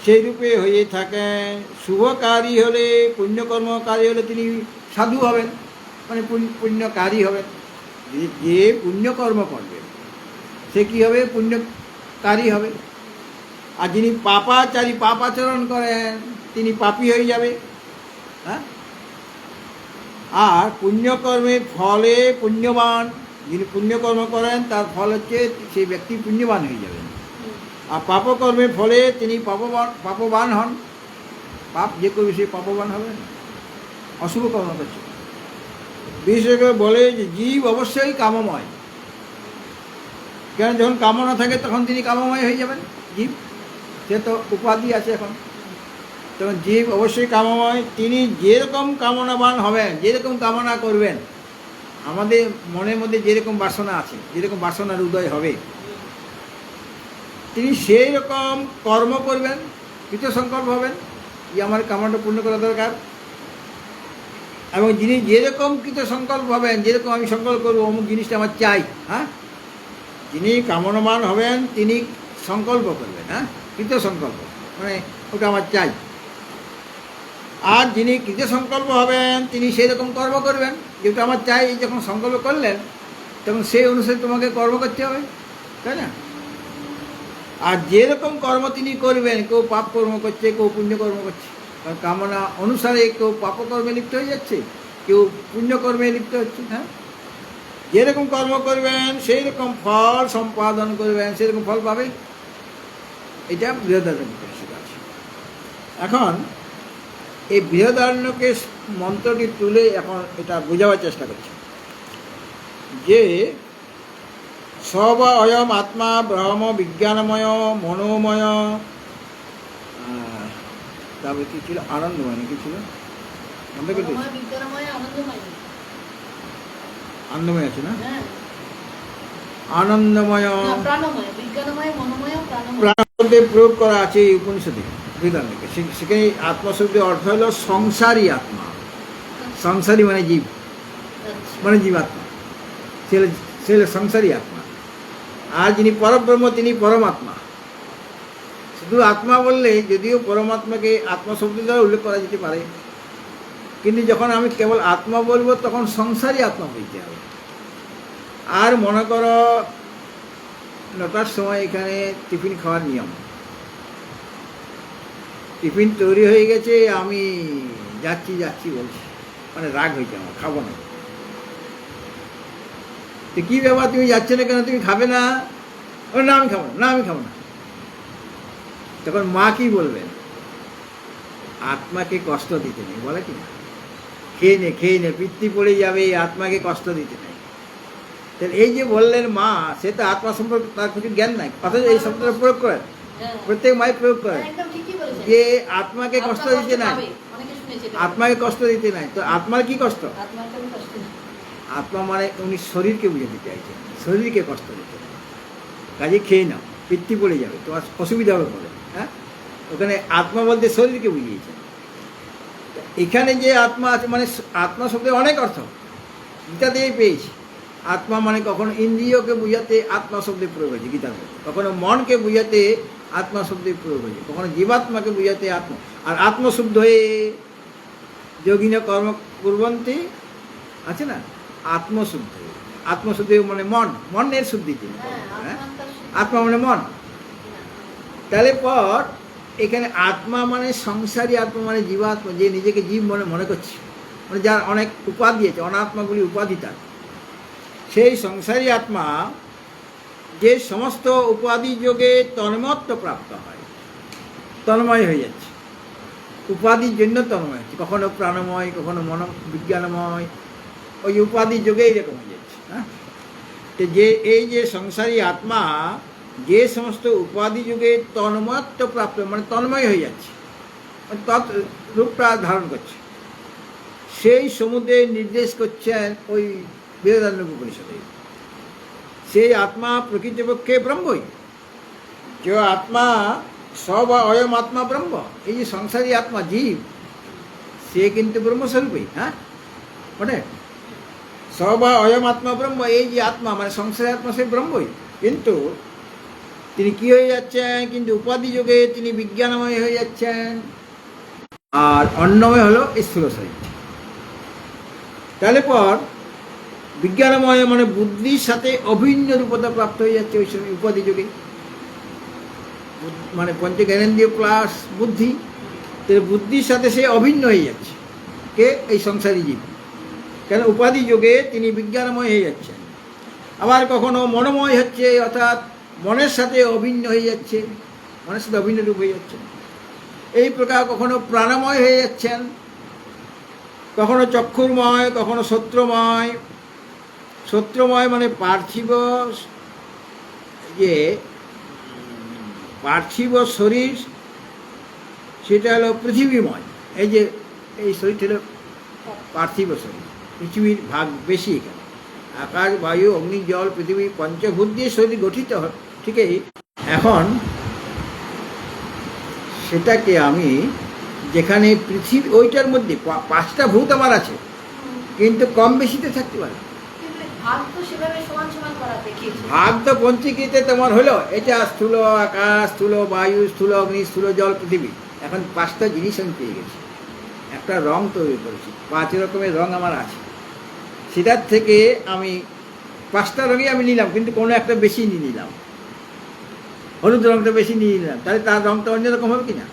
সেই রূপে হয়ে থাকেন। শুভকারী হলে, পুণ্যকর্মকারী হলে তিনি সাধু হবেন, মানে পুণ্যকারী হবেন। যে পুণ্যকর্ম করবেন সে কী হবে, পুণ্যকারী হবে। আর যিনি পাপাচারী, পাপ আচরণ করেন তিনি পাপী হয়ে যাবে, হ্যাঁ। আর পুণ্যকর্মের ফলে পুণ্যবান, যিনি পুণ্যকর্ম করেন তার ফল হচ্ছে সেই ব্যক্তি পুণ্যবান হয়ে যাবেন। আর পাপকর্মের ফলে তিনি পাপবান হন, পাপ যে করবে সে পাপবান হবেন, অশুভ কর্ম করছে। বিশেষ করে বলে যে জীব অবশ্যই কামময়, কেন যখন কামনা থাকে তখন তিনি কামময় হয়ে যাবেন জীব, সে তো উপাধি আছে এখন, তখন জীব অবশ্যই কামময়। তিনি যেরকম কামনাবান হবেন, যেরকম কামনা করবেন, আমাদের মনের মধ্যে যেরকম বাসনা আছে, যেরকম বাসনার উদয় হবে তিনি সেই রকম কর্ম করবেন, কৃত সংকল্প হবেন যে আমার কামনাটা পূর্ণ করা দরকার। এবং যিনি যেরকম কৃত সংকল্প হবেন, যেরকম আমি সংকল্প করবো অমুক জিনিসটা আমার চাই, হ্যাঁ, যিনি কামনাবান হবেন তিনি সংকল্প করবেন, হ্যাঁ, কৃত সংকল্প মানে ওটা আমার চাই। আর যিনি কৃত সংকল্প হবেন তিনি সেই রকম কর্ম করবেন যেটা আমার চাই। যখন সংকল্প করলেন তখন সেই অনুসারে তোমাকে কর্ম করতে হবে, তাই না। আর যেরকম কর্ম তিনি করবেন, কেউ পাপ কর্ম করছে, কেউ পুণ্যকর্ম করছে, কারণ কামনা অনুসারে কেউ পাপকর্মে লিপ্ত হয়ে যাচ্ছে, কেউ পুণ্যকর্মে লিপ্ত হচ্ছে, হ্যাঁ। যেরকম কর্ম করবেন সেই রকম ফল সম্পাদন করবেন, সেরকম ফল পাবে। এটা বৃহদারণ্যকের আছে। এখন এই বৃহদারণ্যকের মন্ত্রটি তুলে এখন এটা বোঝাবার চেষ্টা করছি যে সব অয়ম আত্মা ব্রহ্ম বিজ্ঞানময় মনোময়, তারপরে কী ছিল, আনন্দময় নাকি ছিল, বন্ধ করে দিয়েছে? মনোময়, বিজ্ঞানময়, আনন্দময়। আনন্দময় আছে না? হ্যাঁ। আনন্দময় না, প্রাণময়, বিজ্ঞানময়, মনোময়, প্রাণময়। প্রাণ শব্দে প্রয়োগ করা আছে এই উপনিষদে, বেদান্তে। সেখানে আত্মা শব্দের অর্থ হলো সংসারী আত্মা। সংসারী মানে জীব, আচ্ছা। মানে জীবাত্মা, সে হলো সংসারী আত্মা। আর যিনি পরব্রহ্ম তিনি পরমাত্মা। শুধু আত্মা বললে যদিও পরমাত্মাকে আত্মা শব্দ দ্বারা উল্লেখ করা যেতে পারে, কিন্তু যখন আমি কেবল আত্মা বলবো তখন সংসারী আত্মা বলতে হবে। আর মনে করো 9টার সময় এখানে টিফিন খাওয়ার নিয়ম, টিফিন তৈরি হয়ে গেছে, আমি যাচ্ছি বলছি, মানে রাগ হয়েছে আমার, খাবো না। তো কী ব্যাপার, তুমি যাচ্ছ না কেন, তুমি খাবে না? না আমি খাবো না। তখন মা কি বলবেন? আত্মাকে কষ্ট দিতে নেই, বলে কি না, খেয়ে নে পিত্তি পড়ে যাবে, আত্মাকে কষ্ট দিতে নেই। তাহলে এই যে বললেন মা, সে তো আত্মা সম্পর্কে তার কিছু জ্ঞান নাই, অথচ এই শব্দটা প্রয়োগ করেন, হ্যাঁ। প্রত্যেক মাই প্রয়োগ করেন একদম ঠিকই বলেছেন। যে আত্মাকে কষ্ট আত্মা দিতে নাই, পাবে, অনেকে শুনেছে এটা। আত্মাকে কষ্ট দিতে নাই। তো আত্মার কি কষ্ট? আত্মার কোনো কষ্ট নেই। আত্মা মানে উনি শরীরকে বুঝাতে চাইছেন, শরীরকে কষ্ট দিতে নাই। কাজে খেয়ে নাও, পিত্তি পড়ে যাবে, তোমার অসুবিধা হবে বলে। হ্যাঁ, ওখানে আত্মা বলতে শরীরকে বুঝিয়েছেন। এখানে যে আত্মা আছে, মানে আত্মা শব্দের অনেক অর্থ গীতাতেই পেয়েছি। আত্মা মানে কখনো ইন্দ্রিয়কে বুঝাতে আত্মা শব্দের প্রয়োগ হয়েছে গীতাতে, কখনো মনকে বুঝাতে আত্মা শব্দের প্রয়োগ হয়েছে, কখনো জীবাত্মাকে বুঝাতে আত্মা। আর আত্মশুদ্ধ হয়ে যোগিন কর্ম কুর্বন্তি আছে না, আত্মশুদ্ধ। আত্মশুদ্ধ মানে মনের শুদ্ধিতে। হ্যাঁ, আত্মা মানে মন। তাহলে পর এখানে আত্মা মানে সংসারী আত্মা, মানে জীবাত্মা, যে নিজেকে জীব মনে করছে, মানে যার অনেক উপাধি আছে, অনাত্মাগুলি উপাধি তার, সেই সংসারী আত্মা যে সমস্ত উপাধি যোগে তন্মত্ব প্রাপ্ত হয়, তন্ময় হয়ে যাচ্ছে, উপাধির জন্য তন্ময় হচ্ছে, কখনো প্রাণময়, কখনো বিজ্ঞানময়, ওই উপাধি যোগে এরকম হয়ে যাচ্ছে। হ্যাঁ, তো যে এই যে সংসারী আত্মা যে সমস্ত উপাধি যুগে তন্ময়ত্ব প্রাপ্ত, মানে তন্ময় হয়ে যাচ্ছে, তৎ রূপটা ধারণ করছে, সেই সমুদ্রে নির্দেশ করছেন ওই বেদান্ত উপনিষদে। সেই আত্মা প্রকৃতপক্ষে ব্রহ্মই, যে আত্মা সব অয়ম আত্মা ব্রহ্ম। এই যে সংসারী আত্মা জীব, সে কিন্তু ব্রহ্মস্বরূপই। হ্যাঁ, ওটা সব অয়ম আত্মা ব্রহ্ম, এই যে আত্মা মানে সংসারী আত্মা, সে ব্রহ্মই। কিন্তু তিনি কি হয়ে যাচ্ছেন, কিন্তু উপাধি যোগে তিনি বিজ্ঞানময় হয়ে যাচ্ছেন, আর অন্নময় হলো স্থূল শরীর। তাহলে পর বিজ্ঞানময় মানে বুদ্ধির সাথে অভিন্ন রূপতা প্রাপ্ত হয়ে যাচ্ছে ওই সময় উপাধি যোগে, মানে পঞ্চজ্ঞানেন্দ্রিয় প্লাস বুদ্ধি, তাহলে বুদ্ধির সাথে সে অভিন্ন হয়ে যাচ্ছে, কে? এই সংসারী জীব। কেন? উপাধি যোগে তিনি বিজ্ঞানময় হয়ে যাচ্ছেন। আবার কখনো মনোময় হচ্ছে, অর্থাৎ মনের সাথে অভিন্ন হয়ে যাচ্ছে, মনের সাথে অভিন্ন রূপ হয়ে যাচ্ছে। এই প্রকার কখনো প্রাণময় হয়ে যাচ্ছেন, কখনো চক্ষুর্ময়, কখনো সত্যময়। সত্যময় মানে পার্থিব, যে পার্থিব শরীর সেটা হলো পৃথিবীময়। এই যে এই শরীরটা হলো পার্থিব শরীর, পৃথিবীর ভাগ বেশি এখানে। আকাশ, বায়ু, অগ্নি, জল, পৃথিবী পঞ্চভূত দিয়ে শরীর গঠিত হয়। ঠিকই। এখন সেটাকে আমি যেখানে পৃথিবী, ওইটার মধ্যে 5টা ভূত আমার আছে, কিন্তু কম বেশিতে থাকতে পারে। ভাগ তো সেভাবে সমান সমান করা দেখিয়েছে। ভাগ তো পঞ্চীকৃতে তোমার হলো, এটা স্থূল আকাশ, স্থূল বায়ু, স্থূল অগ্নি, স্থূল জল, পৃথিবী। এখন 5টা জিনিস আমি পেয়ে গেছি, একটা রং তৈরি করেছি, 5 রকমের রং আমার আছে। সেটার থেকে আমি 5টা রঙই আমি নিলাম, কিন্তু কোনো একটা বেশি নিয়ে নিলাম, হলুদ রঙটা বেশি নিয়ে নিলাম, তাহলে তার রঙটা অন্যরকম হবে কি না?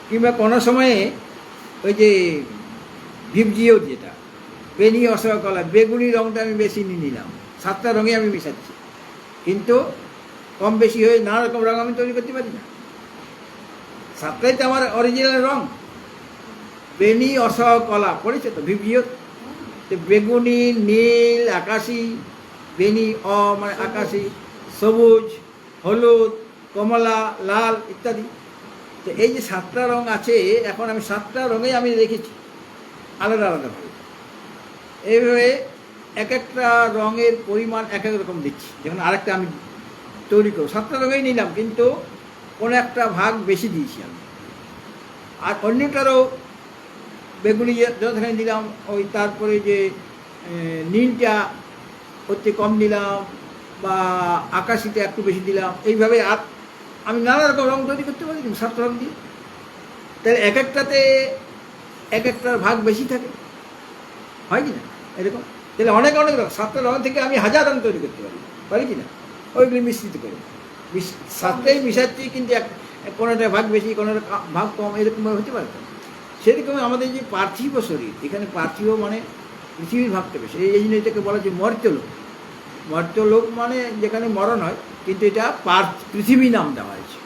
কিংবা কোনো সময়ে ওই যে ভিপজিও, যেটা বেনি অসহ কলা, বেগুনি রঙটা আমি বেশি নিয়ে নিলাম, 7টা রঙে আমি মেশাচ্ছি, কিন্তু কম বেশি হয়ে নানা রকম রঙ আমি তৈরি করতে পারি না। 7টাই তো আমার অরিজিনাল রঙ। বেনি অসহ কলা পড়েছে তো ভিপজিও, বেগুনি, নীল, আকাশি, বেনি মানে আকাশি, সবুজ, হলুদ, কমলা, লাল ইত্যাদি। তো এই যে 7টা রং আছে, এখন আমি 7টা রঙে আমি রেখেছি। আলাদা আলাদাভাবে। এইভাবে এক একটা রঙের পরিমাণ এক এক রকম দিচ্ছি। যখন আরেকটা আমি তৈরি করব, 7টা রঙেই নিলাম, কিন্তু কোনো একটা ভাগ বেশি দিয়েছি আমি, আর অন্যটারও বেগুনি যতখানি দিলাম, ওই তারপরে যে নীলটা হচ্ছে কম দিলাম, বা আকাশিটা একটু বেশি দিলাম, এইভাবে আর আমি নানা রকম রঙ তৈরি করতে পারি 7টা রঙ দিয়ে। তাহলে এক একটাতে এক একটার ভাগ বেশি থাকে, হয় কি না এরকম? তাহলে অনেক অনেক রঙ, 7টা রঙ থেকে আমি 1000 রঙ তৈরি করতে পারি কি না? ওইগুলি মিশ্রিত করে 7টাই মিশাচ্ছি, কিন্তু কোনোটা ভাগ বেশি, কোনোটা ভাগ কম, এরকমভাবে হতে পারে। সেরকমই আমাদের যে পার্থিব শরীর, এখানে পার্থিব মানে পৃথিবীর ভাগটা বেশি। এই জন্য এটাকে বলা হচ্ছে মর্ত্যলোক। মর্ত্যলোক মানে যেখানে মরণ হয়, কিন্তু এটা পৃথিবী নাম দেওয়া হয়েছে।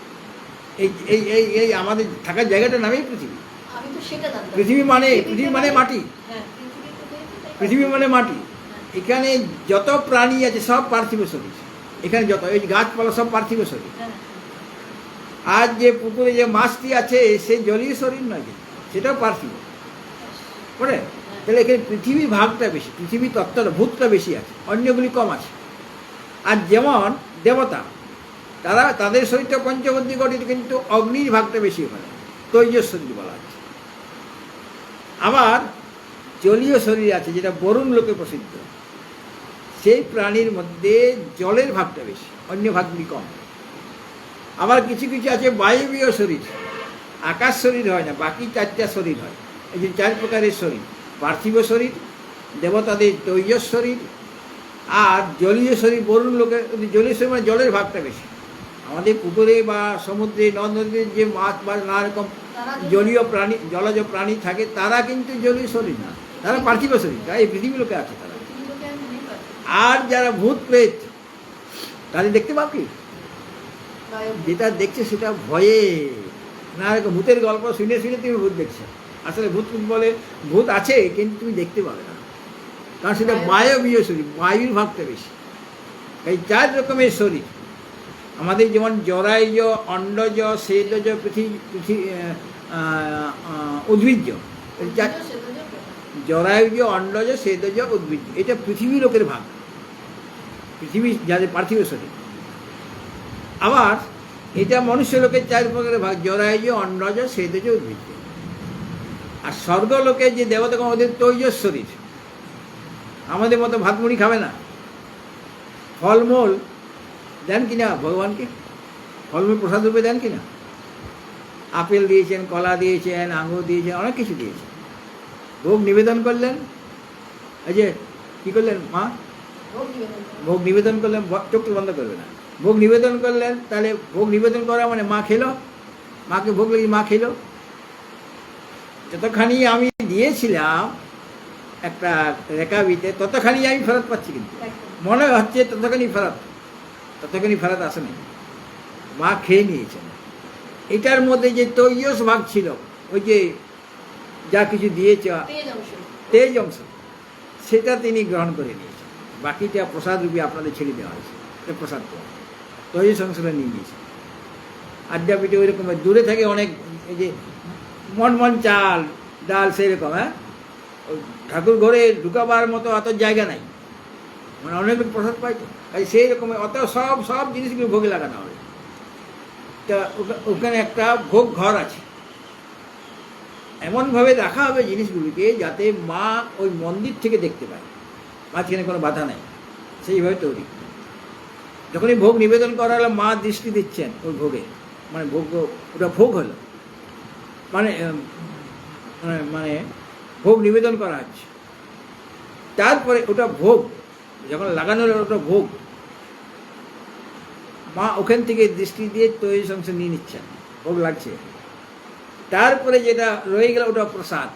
এই এই এই এই আমাদের থাকার জায়গাটার নামেই পৃথিবী। আমি তো সেটা জানতাম। পৃথিবী মানে মাটি। হ্যাঁ, পৃথিবী তো তাই। পৃথিবী মানে মাটি। এখানে যত প্রাণী আছে সব পার্থিব শরীর। এখানে যত এই গাছপালা সব পার্থিব শরীর। হ্যাঁ, আর যে পুকুরে যে মাছটি আছে সে জলীয় শরীর নয়, কিন্তু সেটাও পার্থিব। পড়ে? তাহলে এখানে পৃথিবী ভাগটা বেশি, পৃথিবী তত্ত্বটা ভূতটা বেশি আছে, অন্যগুলি কম আছে। আর যেমন দেবতা, তাদের শরীরটা পঞ্চবদ্যী গঠিত, কিন্তু অগ্নির ভাগটা বেশি ওখানে, তৈজস শরীর বলা আছে। আবার জলীয় শরীর আছে যেটা বরুণ লোকে প্রসিদ্ধ, সেই প্রাণীর মধ্যে জলের ভাগটা বেশি, অন্য ভাগগুলি কম। আবার কিছু কিছু আছে বায়বীয় শরীর, আকাশ শরীর হয় না, বাকি 4টা শরীর হয়। এই যে 4 প্রকারের শরীর: পার্থিব শরীর, দেবতাদের তৈজস শরীর, আর জলীয় শরীর বরুণ লোকের। জলীয় শরীর মানে জলের ভাগটা বেশি। আমাদের পুকুরে বা সমুদ্রে নদ নদীতে যে মাছ বা নানা রকম জলীয় প্রাণী, জলজ প্রাণী থাকে, তারা কিন্তু জলীয় শরীর না, তারা পার্থিব শরীর, তাই এই পৃথিবী লোকে আছে তারা। পৃথিবীকে আমি মনে করি। আর যারা ভূত প্রেত, তাদের দেখতে পাও কি? বায়ু। যেটা দেখছে সেটা ভয়ে, না এরকম ভূতের গল্প শুনে শুনে তুমি ভূত দেখছো। আসলে ভূত বলে ভূত আছে, কিন্তু তুমি দেখতে পাবে না, কারণ সেটা বায়বীয় শরীর, বায়ুর ভাগটা বেশি। এই 4 রকমের শরীর আমাদের, যেমন জরায়ুজ, অন্ডজ, সেদজ, উদ্ভিজ্জ। জরায়ুজ, অন্ডজ, সেদজ, উদ্ভিজ্জ, এটা পৃথিবী লোকের ভাগ, পৃথিবী যাদের পার্থিব শরীর। আবার এটা মনুষ্য লোকের 4 প্রকারের ভাগ: জরায়ুজ, অন্ডজ, সেদজ, উদ্ভিজ্জ। আর স্বর্গলোকের যে দেবতা, ওদের তৈজস শরীর, আমাদের মতো ভাত মুড়ি খাবে না, ফলমূল দেন কিনা ভগবানকে, ফলমূল প্রসাদ রূপে দেন কিনা, আপেল দিয়েছেন, কলা দিয়েছেন, আঙুর দিয়েছেন, অনেক কিছু দিয়েছেন। ভোগ নিবেদন করলেন, এই যে কী করলেন মা, ভোগ নিবেদন করলেন, চোখটা বন্ধ করবে না, ভোগ নিবেদন করলেন। তাহলে ভোগ নিবেদন করা মানে মা খেলো, মাকে ভোগ লেগে মা খেলো। যতখানি আমি দিয়েছিলাম একটা রেকাবিতে, ততখানি আমি ফেরত পাচ্ছি, কিন্তু মনে হচ্ছে ততখানি ফেরত আসে নাই, মা খেয়ে নিয়েছেন। এটার মধ্যে যে তৈজস ভাগ ছিল, ওই যে যা কিছু দিয়েছে তেজ অংশ, সেটা তিনি গ্রহণ করে নিয়েছেন। বাকিটা প্রসাদ রূপে আপনাদের ছেড়ে দেওয়া হয়েছে, প্রসাদ তৈজস অংশটা নিয়ে নিয়েছে। আড্ডাপিঠে ওই রকম দূরে থাকে অনেক, এই যে মন চাল ডাল, সেই রকম। হ্যাঁ, ঠাকুর ঘরে ঢুকাবার মতো অত জায়গা নাই, মানে অনেক লোক প্রসাদ পাইতো, তাই সেই রকম অত সব জিনিসগুলো ভোগে লাগানো হবে। তা ওখানে একটা ভোগ ঘর আছে, এমনভাবে রাখা হবে জিনিসগুলিকে যাতে মা ওই মন্দির থেকে দেখতে পায়, মাঝখানে কোনো বাধা নেই, সেইভাবে তৈরি। যখনই ভোগ নিবেদন করা হলো, মা দৃষ্টি দিচ্ছেন ওই ভোগে, মানে ভোগ, ওটা ভোগ হলো, মানে মানে ভোগ নিবেদন করা হচ্ছে। তারপরে ওটা ভোগ যখন লাগানো হলো, ওটা ভোগ, মা ওখান থেকে দৃষ্টি দিয়ে তৈরি অংশ নিয়ে নিচ্ছেন, ভোগ লাগছে। তারপরে যেটা রয়ে গেল ওটা প্রসাদ,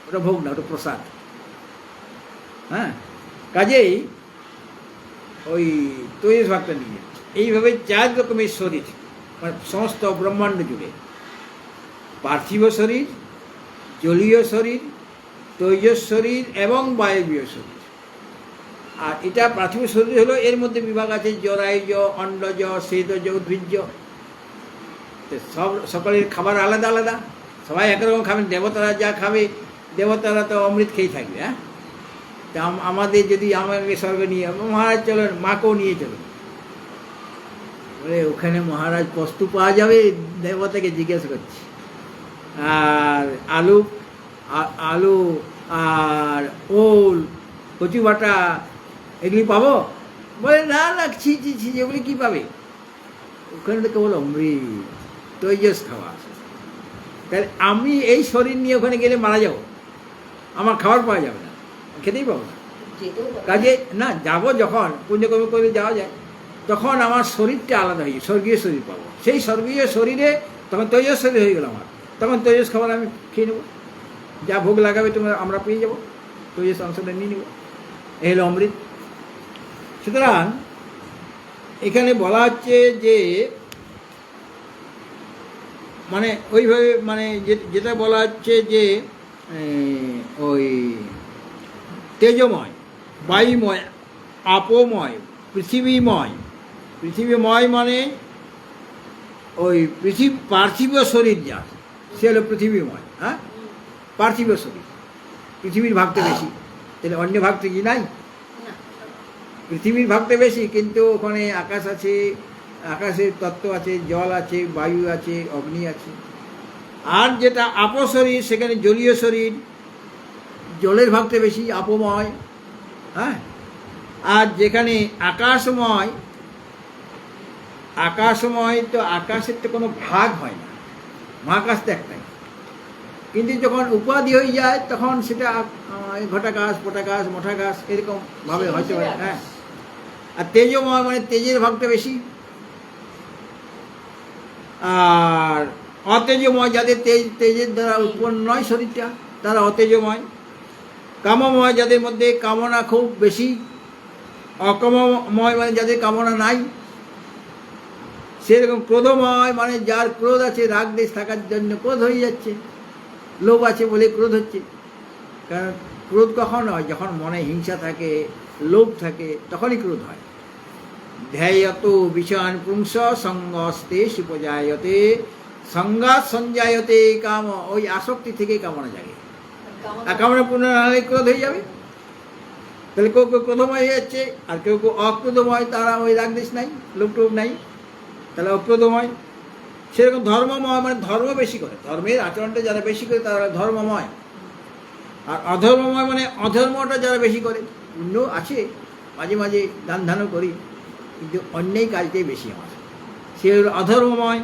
ওটা ভোগ না, ওটা প্রসাদ। হ্যাঁ, কাজেই ওই তৈরি ভাগটা নিয়ে এইভাবে 4 রকমের শরীর, মানে সমস্ত ব্রহ্মাণ্ড জুড়ে: পার্থিব শরীর, জলীয় শরীর, তৈজস শরীর এবং বায়বীয় শরীর। আর এটা পার্থিব শরীর হলো, এর মধ্যে বিভাগ আছে জরায়ুজ, অন্ডজ, সেদজ, উদ্ভিজ্জ। সকলের খাবার আলাদা আলাদা, সবাই একরকম খাবেন। দেবতারা যা খাবে, দেবতারা তো অমৃত খেয়েই থাকবে, হ্যাঁ? তা আমাদের যদি আমাকে স্বর্গে নিয়ে মহারাজ চলেন, মাকেও নিয়ে চলুন। বলে ওখানে মহারাজ বস্তু পাওয়া যাবে? দেবতাকে জিজ্ঞেস করছি। আর আলু আলু আর ওল, কচু বাটা, এগুলি পাবো? বলে না না, ছি ছি ছি, এগুলি কী পাবে? ওখানে তো কেবল অমৃত, তৈজস খাওয়া। তাহলে আমি এই শরীর নিয়ে ওখানে গেলে মারা যাবো, আমার খাবার পাওয়া যাবে না, খেতেই পাবো না। যেতেও পারে। কাজে না, যাবো যখন পুণ্যকর্ম করে যাওয়া যায়, তখন আমার শরীরটা আলাদা হয়ে যায়, স্বর্গীয় শরীর পাবো। সেই স্বর্গীয় শরীরে তখন তৈজস শরীর হয়ে গেল আমার, তখন তৈজস খাবার আমি খেয়ে নেবো, যা ভোগ লাগাবে তোমরা আমরা পেয়ে যাবো, তৈজস অংশটা নিয়ে নেবো। এই হলো অমৃত। সুতরাং এখানে বলা হচ্ছে যে মানে ওইভাবে মানে যেটা বলা হচ্ছে যে ওই তেজময়, বায়ুময়, আপময়, পৃথিবীময়। পৃথিবীময় মানে ওই পার্থিব শরীর যার, সে হলো পৃথিবীময়। হ্যাঁ, পার্থিব শরীর, পৃথিবীর ভাগটা বেশি, তাহলে অন্য ভাগটা কি নাই? না, পৃথিবীর ভাগটা বেশি, কিন্তু ওখানে আকাশ আছে, আকাশের তত্ত্ব আছে, জল আছে, বায়ু আছে, অগ্নি আছে। আর যেটা আপশরীর, সেখানে জলীয় শরীর, জলের ভাগটা বেশি, আপময়। হ্যাঁ, আর যেখানে আকাশময়, আকাশময় তো আকাশের তো কোনো ভাগ হয় না, মহাকাশ তো একটাই, কিন্তু যখন উপাধি হয়ে যায় তখন সেটা ঘটাকাশ, পটাকাশ, মঠাকাশ এরকম ভাবে হতে পারে। হ্যাঁ, আর তেজময় মানে তেজের ভাগটা বেশি। আর অতেজময়, যাদের তেজের দ্বারা উৎপন্ন নয় শরীরটা, তারা অতেজময়। কামময়, যাদের মধ্যে কামনা খুব বেশি। অকামময় মানে যাদের কামনা নাই। সেরকম ক্রোধময় মানে যার ক্রোধ আছে, রাগ দেশ থাকার জন্য ক্রোধ হয়ে যাচ্ছে, লোভ আছে বলে ক্রোধ হচ্ছে। কারণ ক্রোধ কখন হয়? যখন মনে হিংসা থাকে, লোভ থাকে, তখনই ক্রোধ হয়। ধ্যায়ত বিষয়ান পুংস সঙ্গস্তে সুপজায়তে সংঘাত সঞ্জায়তে কাম। ওই আসক্তি থেকে কামনা জাগে, আর কামনা পূর্ণ না হলে ক্রোধ হয়ে যাবে। তাহলে কেউ কেউ ক্রোধময় হয়ে যাচ্ছে, আর কেউ কেউ অক্রোধময়, তারা ওই রাগদেশ নাই, লোভ টোভ নাই, তাহলে অক্রোধময়। সেরকম ধর্মময় মানে ধর্ম বেশি করে, ধর্মের আচরণটা যারা বেশি করে তারা ধর্মময়। আর অধর্মময় মানে অধর্মটা যারা বেশি করে। পুণ্য আছে, মাঝে মাঝে দান ধ্যানও করি, কিন্তু অন্যায় কাজটাই বেশি আমার, সে হল অধর্মময়।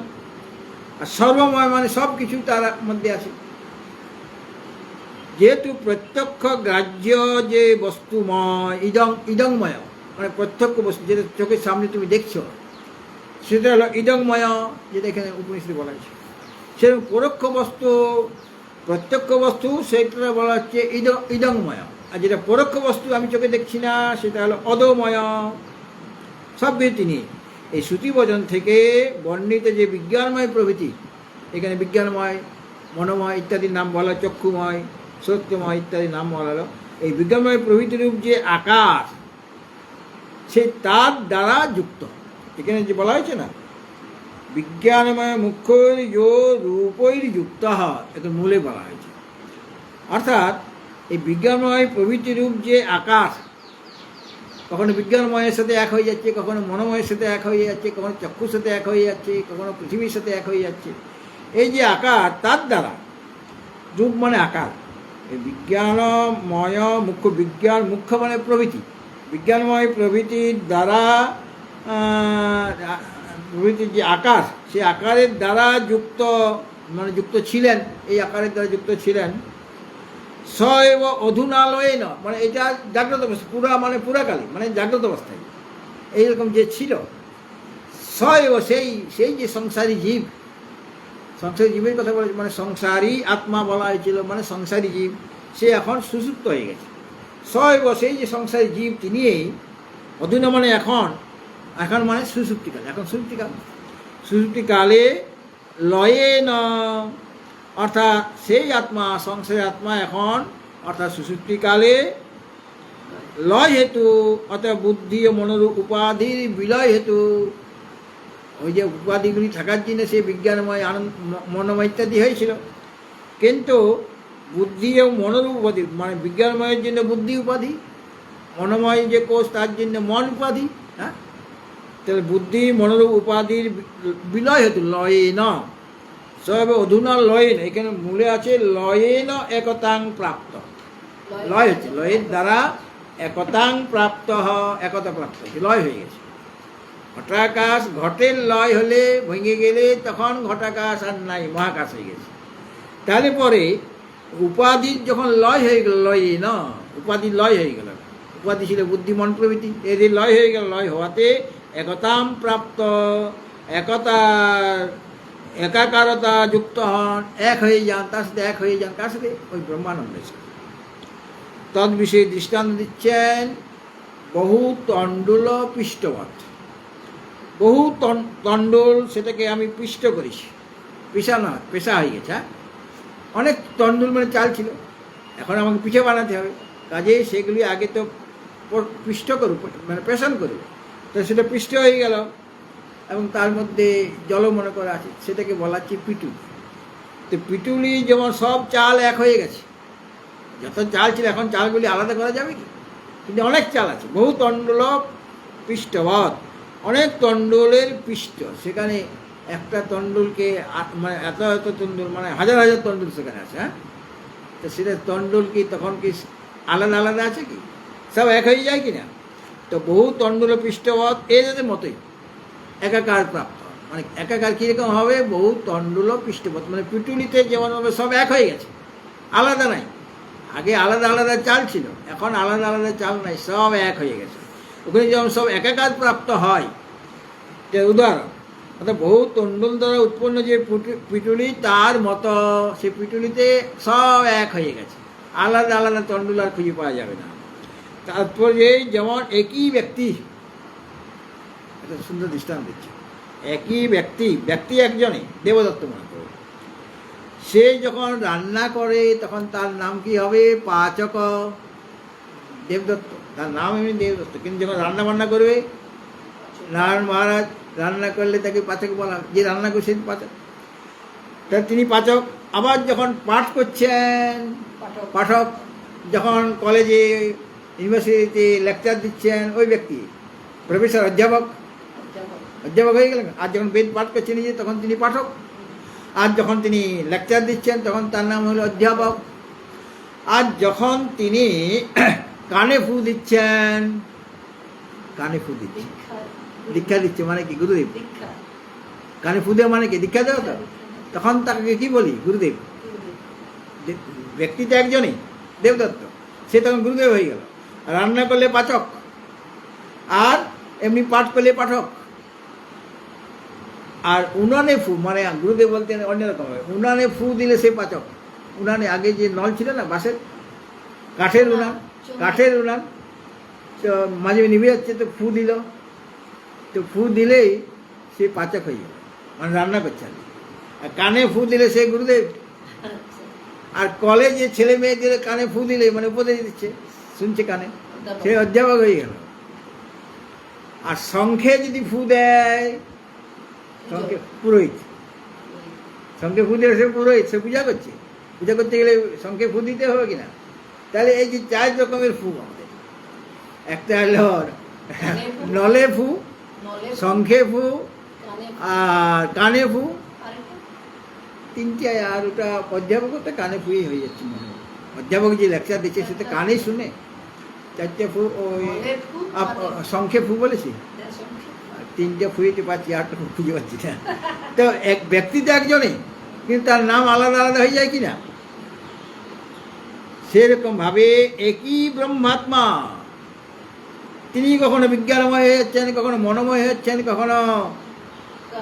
আর সর্বময় মানে সব কিছু তার মধ্যে আছে। যেহেতু প্রত্যক্ষ গ্রাহ্য যে বস্তুময়, ইদংময় মানে প্রত্যক্ষ বস্তু, যেটা চোখের সামনে তুমি দেখছো, সেটা হলো ইদংময়, যেটা এখানে উপনিষদে বলা হয়েছে। সেরকম পরোক্ষ বস্তু, প্রত্যক্ষ বস্তু, সেটা বলা হচ্ছে ইদংময়। আর যেটা পরোক্ষ বস্তু আমি চোখে দেখছি না, সেটা হলো অদময়। সব বিরতি নিয়ে এই শ্রুতিবচন থেকে বর্ণিত যে বিজ্ঞানময় প্রভৃতি, এখানে বিজ্ঞানময়, মনোময় ইত্যাদির নাম বলা, চক্ষুময়, সত্যময় ইত্যাদি নাম বলা হলো। এই বিজ্ঞানময় প্রভৃতিরূপ যে আকাশ, সে তার দ্বারা যুক্ত। এখানে যে বলা হয়েছে না, বিজ্ঞানময় মুখ্যৈর রূপৈর যুক্ত, এটা মূলে বলা হয়েছে। অর্থাৎ এই বিজ্ঞানময় প্রভৃতিরূপ যে আকাশ, কখনো বিজ্ঞানময়ের সাথে এক হয়ে যাচ্ছে, কখনো মনোময়ের সাথে এক হয়ে যাচ্ছে, কখনো চক্ষুর সাথে এক হয়ে যাচ্ছে, কখনো পৃথিবীর সাথে এক হয়ে যাচ্ছে। এই যে আকার, তার দ্বারা, রূপ মানে আকার, এই বিজ্ঞানময় মুখ্য, বিজ্ঞান মুখ্য মানে প্রভৃতি, বিজ্ঞানময় প্রভৃতির দ্বারা প্রভৃতির যে আকার, সে আকারের দ্বারা যুক্ত, মানে যুক্ত ছিলেন, এই আকারের দ্বারা যুক্ত ছিলেন। স এব অধুনালয়ে ন মানে এটা জাগ্রত অবস্থা, পুরা মানে পুরাকালে, মানে জাগ্রত অবস্থায় এইরকম যে ছিল। স এব সেই যে সংসারী জীব, সংসারী জীবের কথা বলেছে, মানে সংসারী আত্মা বলা হয়েছিল, মানে সংসারী জীব, সে এখন সুষুপ্ত হয়ে গেছে। স এব সেই যে সংসারী জীব, তিনি এই অধুনা মানে এখন, এখন মানে সুষুপ্তিকাল, এখন সুষুপ্তিকাল, সুষুপ্তিকালে লয়ে ন অর্থাৎ সেই আত্মা, সংসারী আত্মা এখন, অর্থাৎ সুষুপ্তিকালে লয় হেতু, অর্থাৎ বুদ্ধি ও মনোরূপ উপাধির বিলয় হেতু, ওই যে উপাধিগুলি থাকার জন্য সে বিজ্ঞানময়, আনন্দ, মনোময় ইত্যাদি হয়েছিল। কিন্তু বুদ্ধি এবং মনোরূপ উপাধি, মানে বিজ্ঞানময়ের জন্য বুদ্ধি উপাধি, মনোময় যে কোষ তার জন্য মন উপাধি। হ্যাঁ, তাহলে বুদ্ধি মনোরূপ উপাধির বিলয় হতো লয়ে না সব অধুনা লয়ে না, এখানে মূলে আছে লয়ে ন একতাং প্রাপ্ত। লয় হচ্ছে লয়ের দ্বারা একতাং প্রাপ্ত, একতা প্রাপ্ত হয়েছে, লয় হয়ে গেছে। ঘটাকাশ, ঘটের লয় হলে ভেঙে গেলে তখন ঘটাকাশ আর নাই, মহাকাশ হয়ে গেছে। তাহলে পরে উপাধির যখন লয় হয়ে গেল, লয়ে না উপাধির লয় হয়ে গেল, উপাধি ছিল বুদ্ধি মন প্রভৃতি, এদের লয় হয়ে গেল, লয় হওয়াতে একতাম প্রাপ্ত, একতার একাকারতা যুক্ত হন, এক হয়ে যান, তার সাথে এক হয়ে যান, কার সাথে? ওই ব্রহ্মানন্দের সাথে। তদ বিষয়ে দৃষ্টান্ত দিচ্ছেন বহু তণ্ডুল পৃষ্ঠবৎ। বহু তণ্ডুল, সেটাকে আমি পিষ্ট করেছি, পেশা না, পেশা হয়ে গেছে। হ্যাঁ, অনেক তণ্ডুল মানে চাল ছিল, এখন আমাকে পিঠে বানাতে হবে, কাজে সেগুলি আগে তো পিষ্ট করুক, মানে পেশন করুক, তো সেটা পিষ্ট হয়ে গেল এবং তার মধ্যে জল মনে করা আছে, সেটাকে বলা হচ্ছে পিটুলি। তো পিটুলি যেমন সব চাল এক হয়ে গেছে, যত চাল ছিল, এখন চালগুলি আলাদা করা যাবে কি? কিন্তু অনেক চাল আছে, বহু তণ্ডুল পৃষ্ঠবৎ, অনেক তণ্ডুলের পৃষ্ঠ, সেখানে একটা তণ্ডুলকে মানে এত এত তণ্ডুল, মানে হাজার হাজার তণ্ডুল সেখানে আছে। হ্যাঁ, তো সেটা তণ্ডুল কি তখন কি আলাদা আলাদা আছে কি? সব এক হয়ে যায় কি না? তো বহু তণ্ডুল পৃষ্ঠবৎ এদের মতোই একাকার প্রাপ্ত, মানে একাকার কীরকম হবে? বহু তণ্ডুল পৃষ্ঠবৎ, মানে পিটুলিতে যেমন হবে সব এক হয়ে গেছে, আলাদা নাই। আগে আলাদা আলাদা চাল ছিল, এখন আলাদা আলাদা চাল নাই, সব এক হয়ে গেছে। ওখানে যেমন সব একাকার প্রাপ্ত হয়, যে উদাহরণ, অর্থাৎ বহু তণ্ডুল দ্বারা উৎপন্ন যে পিটুলি, তার মতো সে পিটুলিতে সব এক হয়ে গেছে, আলাদা আলাদা তণ্ডুল আর খুঁজে পাওয়া যাবে না। তারপরে যেমন একই ব্যক্তি, একটা সুন্দর দৃষ্টান্ত দিচ্ছে, একই ব্যক্তি, ব্যক্তি একজনই, দেবদত্ত মনে করো, সে যখন রান্না করে তখন তার নাম কি হবে? পাচক। দেবদত্ত, তার নাম এমনি দেবদত্ত, কিন্তু যখন রান্না বান্না করবে, নারায়ণ মহারাজ রান্না করলে তাকে পাচক বলা, যে রান্না করছে পাচক, তা তিনি পাচক। আবার যখন পাঠ করছেন, পাঠক, যখন কলেজে ইউনিভার্সিটিতে লেকচার দিচ্ছেন, ওই ব্যক্তি প্রফেসর, অধ্যাপক, অধ্যাপক হয়ে গেলেন। আর যখন বেদ পাঠ করছেন নিজে, তখন তিনি পাঠক। আর যখন তিনি লেকচার দিচ্ছেন, তখন তার নাম হলো অধ্যাপক। আর যখন তিনি কানে ফু দিচ্ছেন, কানে ফু দিচ্ছেন, দীক্ষা দিচ্ছে, মানে কি? গুরুদেব। কানে ফু দেওয়া মানে কি? দীক্ষা দেওয়া। তো তখন তাকে কি বলি? গুরুদেব। ব্যক্তি তো একজনই, দেবদত্ত, সে তখন গুরুদেব হয়ে গেল। রান্না করলে পাচক, আর এমনি পাঠ করলে পাঠক। আর উনানে ফু, মানে গুরুদেব বলতে অন্যরকম হবে, উনানে ফু দিলে সে পাচক। উনানে আগে যে নল ছিল না, বাঁশের, কাঠের উনান, কাঠের উনান, তো মাঝে নিভে যাচ্ছে, তো ফু দিল, তো ফু দিলেই সে পাচক হয়ে গেল, মানে রান্না করছে। আর কানে ফু দিলে সে গুরুদেব। আর কলেজে ছেলে মেয়েদের কানে ফু দিলে, মানে উপদেশ দিচ্ছে, শুনছে কানে, সে অধ্যাপক হয়ে গেল। আর শঙ্খে যদি ফু দেয়, শঙ্খে পুরোহিত, শঙ্খে ফু দিলে সে পুরোহিত, সে পূজা করছে। পূজা করতে গেলে শঙ্খে ফু দিতে হবে কিনা? তাহলে এই যে 4 রকমের ফু আমাদের, একটা হলো নলে ফু, শঙ্খে ফু, আর কানে ফু, 3টে। আর ওটা অধ্যাপক তো কানে ফুই হয়ে যাচ্ছে মনে হয়। অধ্যাপক যে লেকচার দিচ্ছে সেটা কানেই শুনে। 4টে ফু, ওই শঙ্খে ফু বলেছি, 3টে ফুইতে পাচ্ছি, 8টা ফু খুঁজে পাচ্ছি না। তো এক ব্যক্তি তো একজনই, কিন্তু তার নাম আলাদা আলাদা হয়ে যায় কিনা? সেরকম ভাবে একই ব্রহ্মাত্মা, তিনি কখনো বিজ্ঞানময় হয়ে যাচ্ছেন, কখনো মনোময় হয়ে যাচ্ছেন, কখনো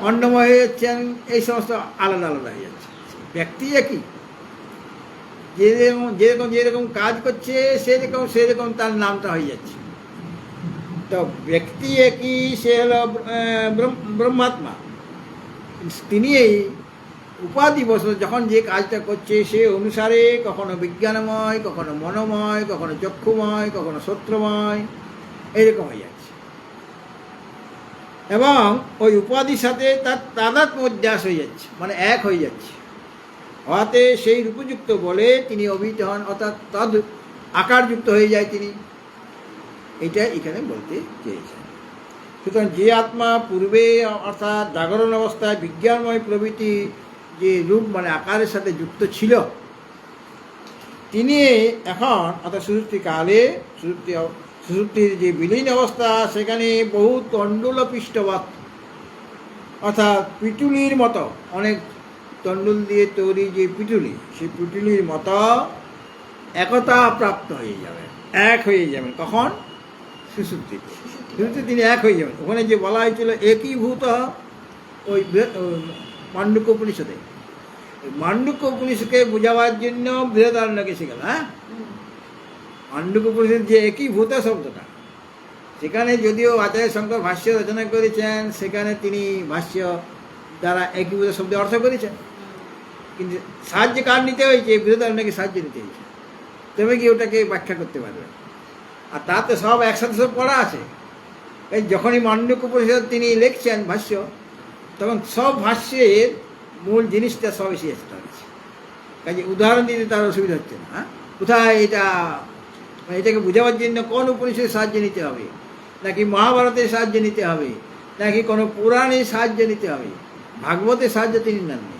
অন্নময় হয়ে যাচ্ছেন, এই সমস্ত আলাদা আলাদা হয়ে যাচ্ছে। ব্যক্তি একই, যেরকম যেরকম যেরকম কাজ করছে সেরকম তার নামটা হয়ে যাচ্ছে। তো ব্যক্তি একই, সে হলো ব্রহ্মাত্মা। তিনি এই উপাধিবশত যখন যে কাজটা করছে, সে অনুসারে কখনো বিজ্ঞানময়, কখনো মনোময়, কখনো চক্ষুময়, কখনো সূত্রময়, এইরকম হয়ে যাচ্ছে। এবং ওই উপাধির সাথে তার তাদাত্ম্য অধ্যাস হয়ে যাচ্ছে, মানে এক হয়ে যাচ্ছে। হওয়াতে সেই রূপযুক্ত বলে তিনি অভিহিত হন, অর্থাৎ তদ আকারযুক্ত হয়ে যায় তিনি। এটা এখানে বলতে চেয়েছেন। সুতরাং যে আত্মা পূর্বে অর্থাৎ জাগরণ অবস্থায় বিজ্ঞানময় প্রভৃতি যে রূপ মানে আকারের সাথে যুক্ত ছিল, তিনি এখন অর্থাৎ সুষুপ্তি কালে সুষুপ্তির যে বিলীন অবস্থা, সেখানে বহু তণ্ডুল পৃষ্ঠবৎ অর্থাৎ পিটুলির মতো, অনেক তণ্ডুল দিয়ে তৈরি যে পিটুলি, সেই পিটুলির মতো একতা প্রাপ্ত হয়ে যাবেন, এক হয়ে যাবেন। কখন? সুষুপ্তিতে। সুষুপ্তিতে তিনি এক হয়ে যাবেন। ওখানে যে বলা হয়েছিল একীভূত, ওই মান্ডুক্য উপনিষদে, মান্ডুক্য উপনিষদকে বোঝাবার জন্য বৃহদারণ্যকে শিখাল। হ্যাঁ, মান্ডুক্য উপনিষদ যে একীভূত শব্দটা, সেখানে যদিও আচার্য শঙ্কর ভাষ্য রচনা করেছেন, সেখানে তিনি ভাষ্য দ্বারা একীভূত শব্দের অর্থ করেছেন, কিন্তু সাহায্য কার নিতে হয়েছে? বৃহদারণ্যকে সাহায্য নিতে হয়েছে, তবে কি ওটাকে ব্যাখ্যা করতে পারবে। আর তাতে সব একসাথে সব পড়া আছে। এই যখনই মান্ডুক্য উপনিষদ তিনি লিখছেন ভাষ্য, তখন সব ভাষ্যের মূল জিনিসটা সব এসে আসতে হচ্ছে। কাজে উদাহরণ দিতে তার অসুবিধা হচ্ছে না। হ্যাঁ, কোথায় এটা, এটাকে বোঝাবার জন্য কোন উপনিষদের সাহায্য নিতে হবে, নাকি মহাভারতের সাহায্য নিতে হবে, নাকি কোনো পুরাণের সাহায্য নিতে হবে, ভাগবতের সাহায্য তিনি নেননি।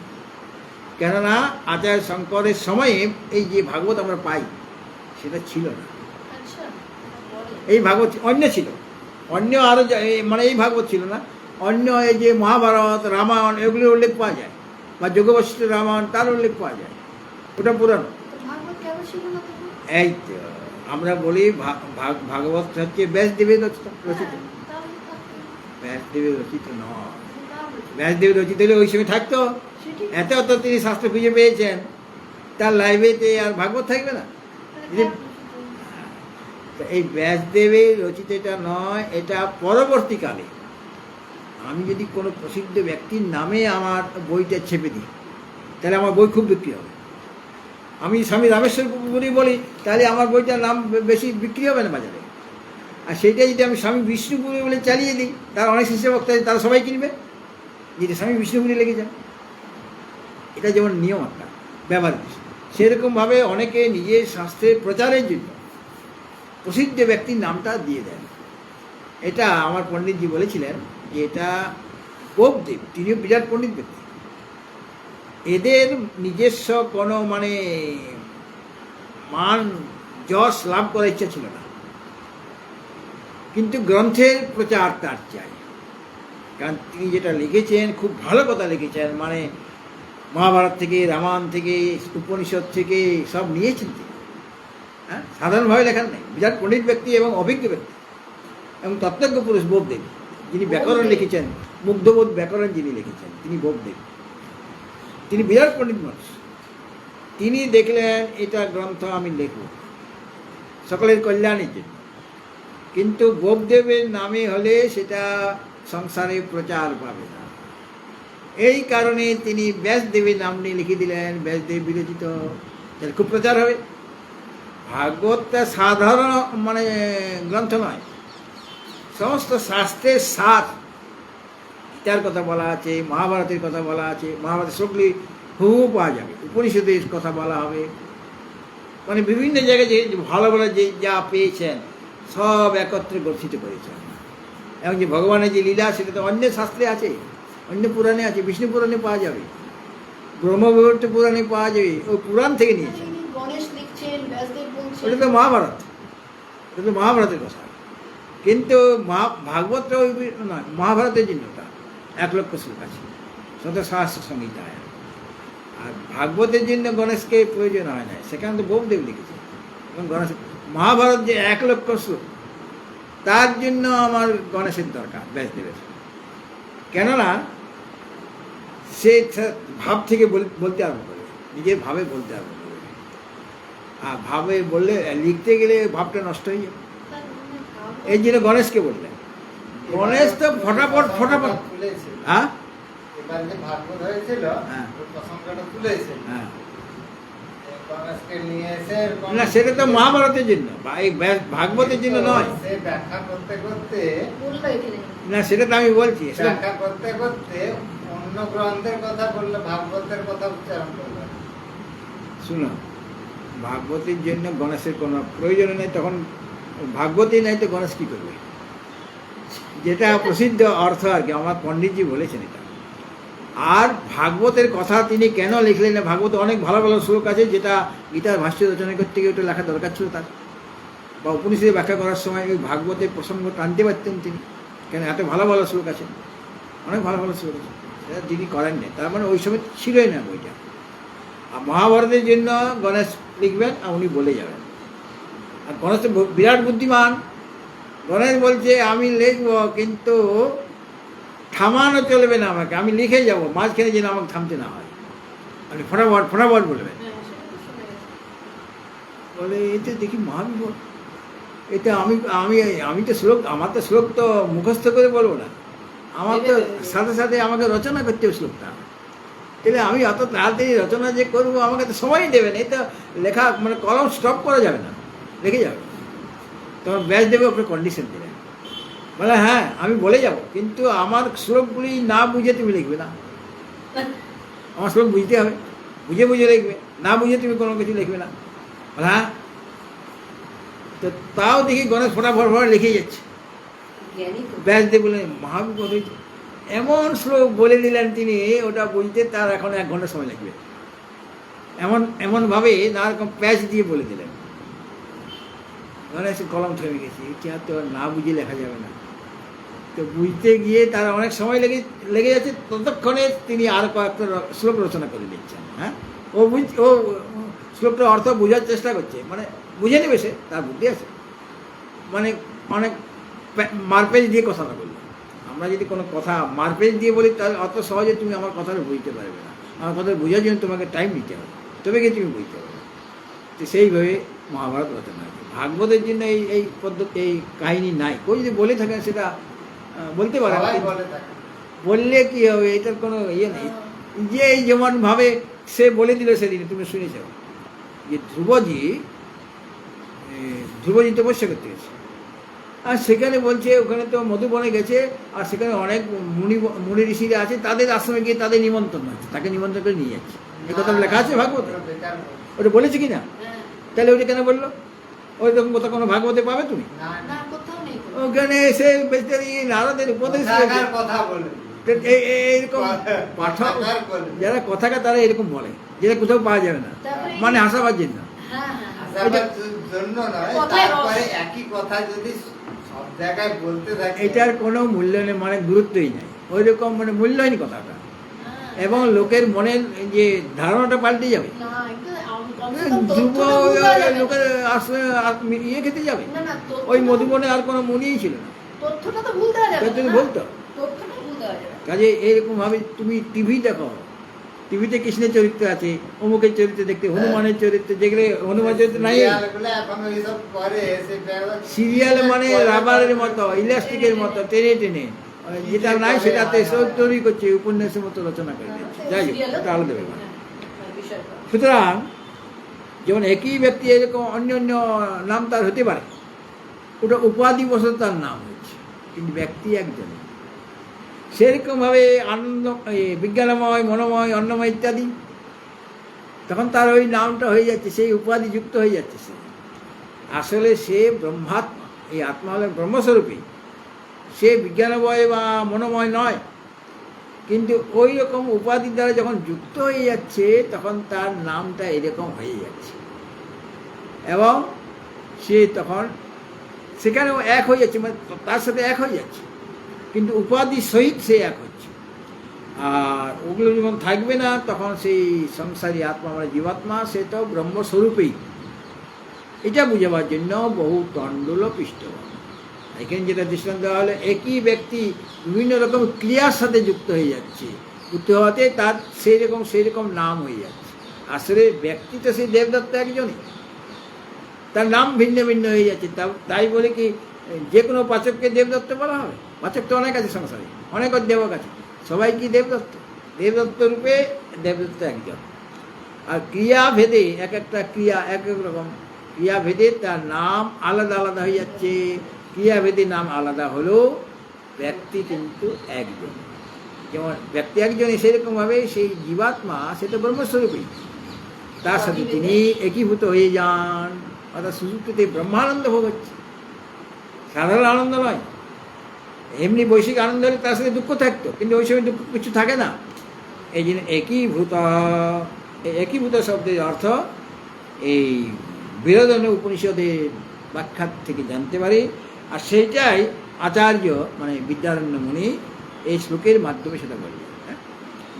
কেননা আচার্য শঙ্করের সময়ে এই যে ভাগবত আমরা পাই, সেটা ছিল না। আচ্ছা, বলে। এই ভাগবত অন্য ছিল, অন্য আরও মানে এই ভাগবত ছিল না, অন্য এই যে মহাভারত, রামায়ণ, এগুলির উল্লেখ পাওয়া যায়, বা যোগবশিষ্ঠ রামায়ণ, তার উল্লেখ পাওয়া যায়, ওটা পুরানো। তো ভাগবত কেন ছিল না তখন? এই তো আমরা বলি ভাগবত হচ্ছে ব্যাসদেবের রচিত। তাহলে থাকতো। ব্যাসদেবের রচিত নয়। তাহলে ব্যাসদেবের রচিত হলে ওই সময় থাকতো। সেটি এত অত তিনি শাস্ত্র খুঁজে পেয়েছেন, তার লাইব্রেরিতে আর ভাগবত থাকবে না? তাহলে কার রচিত? তো এই ব্যাসদেবের রচিত এটা নয়, এটা পরবর্তীকালে আমি যদি কোনো প্রসিদ্ধ ব্যক্তির নামে আমার বইটা ছেপে দিই, তাহলে আমার বই খুব বিক্রি হবে। আমি স্বামী রামেশ্বর পুরী বলি, তাহলে আমার বইটার নাম বেশি বিক্রি হবে না বাজারে। আর সেইটা যদি আমি স্বামী বিষ্ণুপুরী বলে চালিয়ে দিই, তার অনেক শিষ্য বক্তা আছে, তারা সবাই কিনবে, যেটা স্বামী বিষ্ণুপুরী লেগে যায়। এটা যেমন নিয়ম একটা ব্যবহারিক, সেরকমভাবে অনেকে নিজের শাস্ত্রের প্রচারের জন্য প্রসিদ্ধ ব্যক্তির নামটা দিয়ে দেন। এটা আমার পণ্ডিতজি বলেছিলেন যে এটা বোপদেব, তিনিও বিরাট পণ্ডিত ব্যক্তি, এদের নিজস্ব কোনো মানে মান যশ লাভ করার ইচ্ছা ছিল না, কিন্তু গ্রন্থের প্রচার তার চাই। কারণ তিনি যেটা লিখেছেন খুব ভালো কথা লিখেছেন, মানে মহাভারত থেকে, রামায়ণ থেকে, উপনিষদ থেকে সব নিয়েছেন তিনি। হ্যাঁ, সাধারণভাবে লেখান নেই, বিরাট পণ্ডিত ব্যক্তি এবং অভিজ্ঞ ব্যক্তি এবং তত্ত্বজ্ঞ পুরুষ বোপদেব, যিনি ব্যাকরণ লিখেছেন, মুগ্ধবোধ ব্যাকরণ যিনি লিখেছেন, তিনি বোপদেব। তিনি বিরাট পণ্ডিত মানুষ। তিনি দেখলেন এটা গ্রন্থ আমি লিখব সকলের কল্যাণের জন্য, কিন্তু বোপদেবের নামে হলে সেটা সংসারে প্রচার পাবে না। এই কারণে তিনি ব্যাসদেবের নাম নিয়ে লিখে দিলেন, ব্যাসদেব বিরচিত, তাহলে খুব প্রচার হবে। ভাগবতটা সাধারণ মানে গ্রন্থ নয়, সমস্ত শাস্ত্রের সার। গীতার কথা বলা আছে, মহাভারতের কথা বলা আছে, মহাভারতের শ্লোকগুলি হুবহু পাওয়া যাবে, উপনিষদের কথা বলা হবে, মানে বিভিন্ন জায়গায় যে ভালো ভালো যে যা পেয়েছেন সব একত্রে গঠিত করেছেন। এবং যে ভগবানের যে লীলা, সেটা তো অন্য শাস্ত্রে আছে, অন্য পুরাণে আছে, বিষ্ণু পুরাণে পাওয়া যাবে, ব্রহ্মবিবর্ত পুরাণে পাওয়া যাবে, ওই পুরাণ থেকে নিয়েছেন। তিনি গণেশ লিখছেন, ব্যাসদেব বলছেন। ওটা তো মহাভারত, ওটা তো মহাভারতের কথা। কিন্তু ভাগবতটা ওই নয়, মহাভারতের জন্য ওটা 1 লক্ষ শ্লোক আছে, শতসহস্র সংহিতায়। আর ভাগবতের জন্য গণেশকে প্রয়োজন হয় না, সেখানে তো বোপদেব লিখেছে। এবং গণেশ মহাভারত যে 1 লক্ষ শ্লোক, তার জন্য আমার গণেশের দরকার, ব্যাসদেবের। কেননা সে ভাব থেকে বলতে আরম্ভ করে, নিজের ভাবে বলতে আরম্ভ করে। আর ভাবে বললে, লিখতে গেলে ভাবটা নষ্ট হয়ে যাবে। তার মানে ভাগবত- এই জন্য গণেশকে বললেন। গণেশ তো ফটাফট তুলেছে। হ্যাঁ এবার যে ভাগবত হয়েছিল, হ্যাঁ। ওই প্রসঙ্গটা তুলেছে। হ্যাঁ, গণেশকে নিয়ে এসে এরকম- না সেটা তো মহাভারতের জন্য, এই ভাগবতের জন্য নয়। সে ব্যাখ্যা করতে করতে বললো এখানে। না সেটা তো আমি বলছি, সেটা ব্যাখ্যা করতে করতে অন্য গ্রন্থের কথা বললে ভাগবতের কথা উচ্চারণ করবে। শুনো, ভাগবতের জন্য গণেশের কোনো প্রয়োজন নেই। তখন ভাগবতই নাই তো গণেশ কী করবে? যেটা প্রসিদ্ধ অর্থ আর কি, আমার পণ্ডিতজি বলেছেন এটা। আর ভাগবতের কথা তিনি কেন লিখলেন না? ভাগবতে অনেক ভালো ভালো শ্লোক আছে, যেটা গীতার ভাষ্য রচনা করতে গিয়ে ওটা লেখা দরকার ছিল তার, বা উপনিষদে ব্যাখ্যা করার সময় ওই ভাগবতের প্রসঙ্গ টানতে পারতেন তিনি। কেন? এত ভালো ভালো শ্লোক আছে, অনেক ভালো ভালো শ্লোক আছে, সেটা তিনি করেন না। তার মানে ওই সময় ছিলই না বইটা। আর মহাভারতের জন্য গণেশ লিখবেন আর উনি বলে যাবেন। আর গণেশ তো বিরাট বুদ্ধিমান। গণেশ বলছে আমি লিখবো, কিন্তু থামানো চলবে না আমাকে, আমি লিখে যাব, মাঝখানে যেন আমাকে থামতে না হয়। মানে ফটাফট ফটাফট বলবেন। হ্যাঁ, সেটা তো শোনা গেছে। বলে এতে দেখি মহাবিপদ। এটা আমি আমি আমি তো শ্লোক, আমার তো শ্লোক তো মুখস্থ করে বলবো না, আমার তো সাথে সাথে আমাকে রচনা করতে হবে শ্লোকটা। তাহলে আমি অত তাড়াতাড়ি রচনা যে করবো, আমাকে তো সময়ই দেবেন। এই তো লেখা মানে কলম স্টপ করা যাবে না, লিখে যাবে। তখন ব্যাচ দেবে, ওপরে কন্ডিশন দেবে, বলে হ্যাঁ আমি বলে যাব, কিন্তু আমার শ্লোকগুলি না বুঝে তুমি লিখবে না। আমার শ্লোক বুঝতে হবে, বুঝে বুঝে লিখবে, না বুঝে তুমি কোনো কিছু লিখবে না। বলে হ্যাঁ। তো তাও দেখি গণেশ ফটাফট লিখে যাচ্ছে। জ্ঞানী তো। ব্যাসদেব বলে মহাবিপদ হয়েছে। এমন শ্লোক বলে দিলেন তিনি, ওটা বুঝতে তার এখন 1 ঘন্টা সময় লাগবে। এমনভাবে নানা রকম প্যাচ দিয়ে বলে দিলেন। গণেশ কলম থেমে গেছে, এটা তো না বুঝে লেখা যাবে না। তো বুঝতে গিয়ে তার অনেক সময় লেগে যাচ্ছে। ততক্ষণে তিনি আর কয়েকটা শ্লোক রচনা করে দিচ্ছেন। হ্যাঁ, ও শ্লোকটার অর্থ বোঝার চেষ্টা করছে, মানে বুঝে নেবে সে, তার বুদ্ধি আছে। মানে অনেক মারপেজ দিয়ে কথাটা বললো। আমরা যদি কোনো কথা মারপেজ দিয়ে বলি, তাহলে অত সহজে তুমি আমার কথাটা বুঝতে পারবে না। আমার কথা বোঝার জন্য তোমাকে টাইম নিতে হবে, তবে কি তুমি বুঝতে পারবে। তো সেইভাবে মহাভারত রচনা আছে। ভাগবতের জন্য এই পদ্ধতি, এই কাহিনী নাই। কেউ যদি বলে থাকেন সেটা বলতে পারেন, সবাই কিন্তু বলে থাকে। বললে কি হবে, এটার কোনো ইয়ে নেই। যে এই যেমনভাবে সে বলে দিল সেদিন, তুমি শুনেছ যে ধ্রুবজি তপস্যা করতে গেছে, আর সেখানে বলছে ওখানে তো মধুবনে গেছে, আর সেখানে অনেক মুনি ঋষিরা আছে, তাদের আশ্রমে গিয়ে তাদের নিমন্ত্রণ হচ্ছে, তাকে নিমন্ত্রণ করে নিয়ে যাচ্ছে। এই কথা লেখা আছে ভাগবতে? ওটা বেকার বলে। ওটা বলেছে কি না? হ্যাঁ। তাহলে ওটা কেন বললো? ওই রকম কথা কোনো ভাগবতে পাবে তুমি? না, না, না, কোথাও নেই তো। ওখানে এসে বেচারি নারদের উপদেশ কোথাকার দিয়েছে। কথা বলে। তো এইরকম পাঠক কথাকার বলে। যারা কথাকার, তারা এরকম বলে, যেটা কোথাও পাওয়া যাবে না, তারপরে মানে হাসাবার জন্য। হ্যাঁ, হ্যাঁ, হ্যাঁ। হাসাবার জন্য নয়, কথায় রস। তারপরে একই কথা যদি সব জায়গায় বলতে থাকে, এটার কোনো মূল্য নেই, মানে গুরুত্বই নাই, ওই রকম মানে মূল্যহীন কথাটা। হ্যাঁ। এবং লোকের মনের যে ধারণাটা পাল্টে যাবে। না, একটু কমসে কম ধ্রুব তথ্যটা ভুল দেওয়া যাবে না। লোকের আসলে ইয়ে খেতে যাবে, না, না, তথ্যটা- ওই মধুবনে আর কোনো মুনিই ছিল না, তথ্যটা তো ভুল দেওয়া যাবে তার জন্য না। বলতো। তথ্যটা ভুল দেওয়া যাবে না। কাজে এইরকমভাবে তুমি টিভি দেখো, টিভিতে কৃষ্ণের চরিত্র আছে, অমুকের চরিত্র দেখতে, হনুমানের চরিত্র, যেগুলো হনুমান চরিত্র নাই। সিরিয়ালগুলো এখন ওইসব করে, সেটা সিরিয়াল মানে রাবারের মতো, ইলাস্টিকের মতো টেনে টেনে, যেটা নাই সেটাতে সব তৈরি করছে, উপন্যাসের মতো রচনা করে দিচ্ছে। যাই হোক, এটা আলাদা ব্যাপার। হ্যাঁ, বিষয়টা। সুতরাং যেমন একই ব্যক্তি এরকম অন্য অন্য নাম তার হতে পারে, ওটা উপাধিবশত তার নাম হচ্ছে, কিন্তু ব্যক্তি একজন। সেরকমভাবে আনন্দ, বিজ্ঞানময়, মনোময়, অন্নময় ইত্যাদি, তখন তার ওই নামটা হয়ে যাচ্ছে, সেই উপাধি যুক্ত হয়ে যাচ্ছে। সে আসলে সে ব্রহ্মাত্মা, এই আত্মা হলেন ব্রহ্মস্বরূপী, সে বিজ্ঞানময় বা মনোময় নয়। কিন্তু ওই রকম উপাধি দ্বারা যখন যুক্ত হয়ে যাচ্ছে, তখন তার নামটা এরকম হয়ে যাচ্ছে, এবং সে তখন সেখানেও এক হয়ে যাচ্ছে, মানে তার সাথে এক হয়ে যাচ্ছে, কিন্তু উপাধি সহিত সে এক হচ্ছে। আর ওগুলো যখন থাকবে না, তখন সেই সংসারী আত্মা মানে জীবাত্মা, সে তো ব্রহ্মস্বরূপেই। এটা বুঝাবার জন্য বহু তণ্ডুল পৃষ্ঠ। এখানে যেটা দৃষ্টান্ত দেওয়া হলো, একই ব্যক্তি বিভিন্ন রকম ক্রিয়ার সাথে যুক্ত হয়ে যাচ্ছে, যুক্ত হওয়াতে তার সেই রকম নাম হয়ে যাচ্ছে। আসলে ব্যক্তি তো সেই দেবদত্ত একজনই, তার নাম ভিন্ন ভিন্ন হয়ে যাচ্ছে। তাই বলে কি যে কোনো পাচককে দেবদত্ত বলা হবে? পাচক তো অনেক আছে সংসারে, অনেক দেবক আছে, সবাই কি দেবদত্ত? দেবদত্ত রূপে দেবদত্ত একজন। আর ক্রিয়া ভেদে এক একটা ক্রিয়া এক এক রকম, ক্রিয়া ভেদে তার নাম আলাদা আলাদা হয়ে যাচ্ছে। ক্রিয়া ভেদে নাম আলাদা হলেও ব্যক্তি কিন্তু একজন। যেমন ব্যক্তি একজনই, সেরকমভাবে সেই জীবাত্মা সেটা ব্রহ্মস্বরূপী, তার সাথে তিনি একীভূত হয়ে যান, অর্থাৎ সুষুপ্তিতে ব্রহ্মানন্দ ভোগ হচ্ছে, সাধারণ আনন্দ নয়। এমনি বৈশ্বিক আনন্দ হলে তার সাথে দুঃখ থাকতো, কিন্তু ওই সময় দুঃখ কিছু থাকে না। এই জন্য একীভূত, এই একীভূত শব্দের অর্থ এই বৃহদারণ্যক উপনিষদের ব্যাখ্যা থেকে জানতে পারি। আর সেইটাই আচার্য মানে বিদ্যারণ্য মুনি এই শ্লোকের মাধ্যমে সেটা বললেন।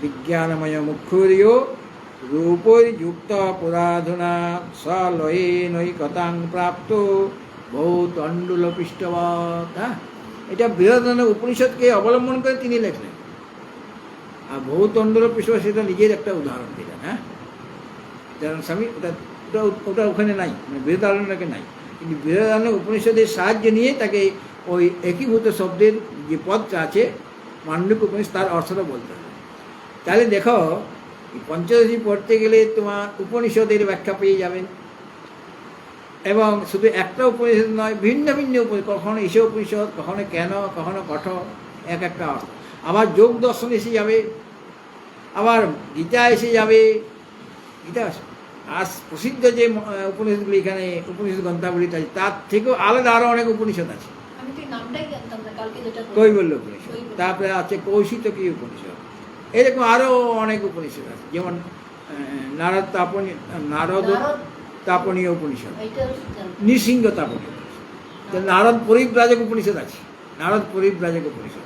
বিজ্ঞানময় মুখ্যুর্য রূপযুক্ত পুরাধুনা স্বলয়ে নৈকতাং প্রাপ্ত বহুত অণ্ডুল পৃষ্ঠবৎ। হ্যাঁ, এটা বৃহদারণ্যক উপনিষদকে অবলম্বন করে তিনি লেখলেন। আর বহুত অণ্ডুল পৃষ্ঠবৎ সেটা নিজের একটা উদাহরণ দিলেন। হ্যাঁ, যেমন স্বামী ওটা ওটা ওটা ওখানে নাই, মানে বৃহদারণ্যকে নাই, কিন্তু বৃহদারণ্যক উপনিষদের সাহায্য নিয়ে তাকে ওই একীভূত শব্দের যে পদটা আছে মান্ডুক্য উপনিষদ তার অর্থটা বলতে হবে। তাহলে দেখো পঞ্চদশী পড়তে গেলে তোমার উপনিষদের ব্যাখ্যা পেয়ে যাবেন, এবং শুধু একটা উপনিষদ নয়, ভিন্ন ভিন্ন উপনিষদ, কখনো ঈশ উপনিষদ, কখনো কেন, কখনো কঠ, এক একটা অর্থ। আবার যোগ দর্শন এসে যাবে, আবার গীতা এসে যাবে। গীতা আর প্রসিদ্ধ যে উপনিষদগুলি এখানে উপনিষদ গ্রন্থাবলীতে আছে তার থেকেও আলাদা আরও অনেক উপনিষদ আছে। আমি তো নামটাই জানতাম না, কালকে যেটা কৈবল্য উপনিষদ, তারপরে আছে কৌশিতকী উপনিষদ, এরকম আরও অনেক উপনিষদ আছে। যেমন নারদ তাপনীয় উপনিষদ, নৃসিংহ তাপনীয় উপনিষদ, নারদ পরিব্রাজক উপনিষদ আছে, নারদ পরিব্রাজক উপনিষদ,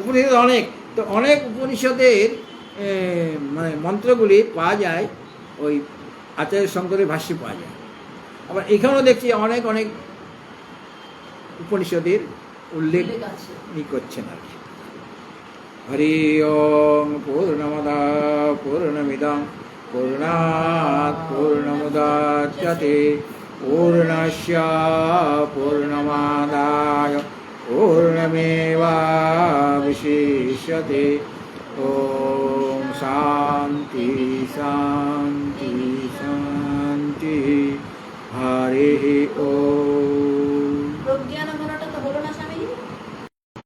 উপনিষদ অনেক। তো অনেক উপনিষদের মানে মন্ত্রগুলি পাওয়া যায় ওই আচার্য শঙ্করের ভাষ্যে পাওয়া যায়। আবার এখানেও দেখছি অনেক অনেক উপনিষদের উল্লেখ করছেন আর কি। হরি ওম পূর্ণমদা পূর্ণমিদং পূর্ণাৎ পূর্ণমুদাচ্যতে পূর্ণস্য পূর্ণমাদায় পূর্ণমেবাবশিষ্যতে। ওম শান্তি শান্তি শান্তি।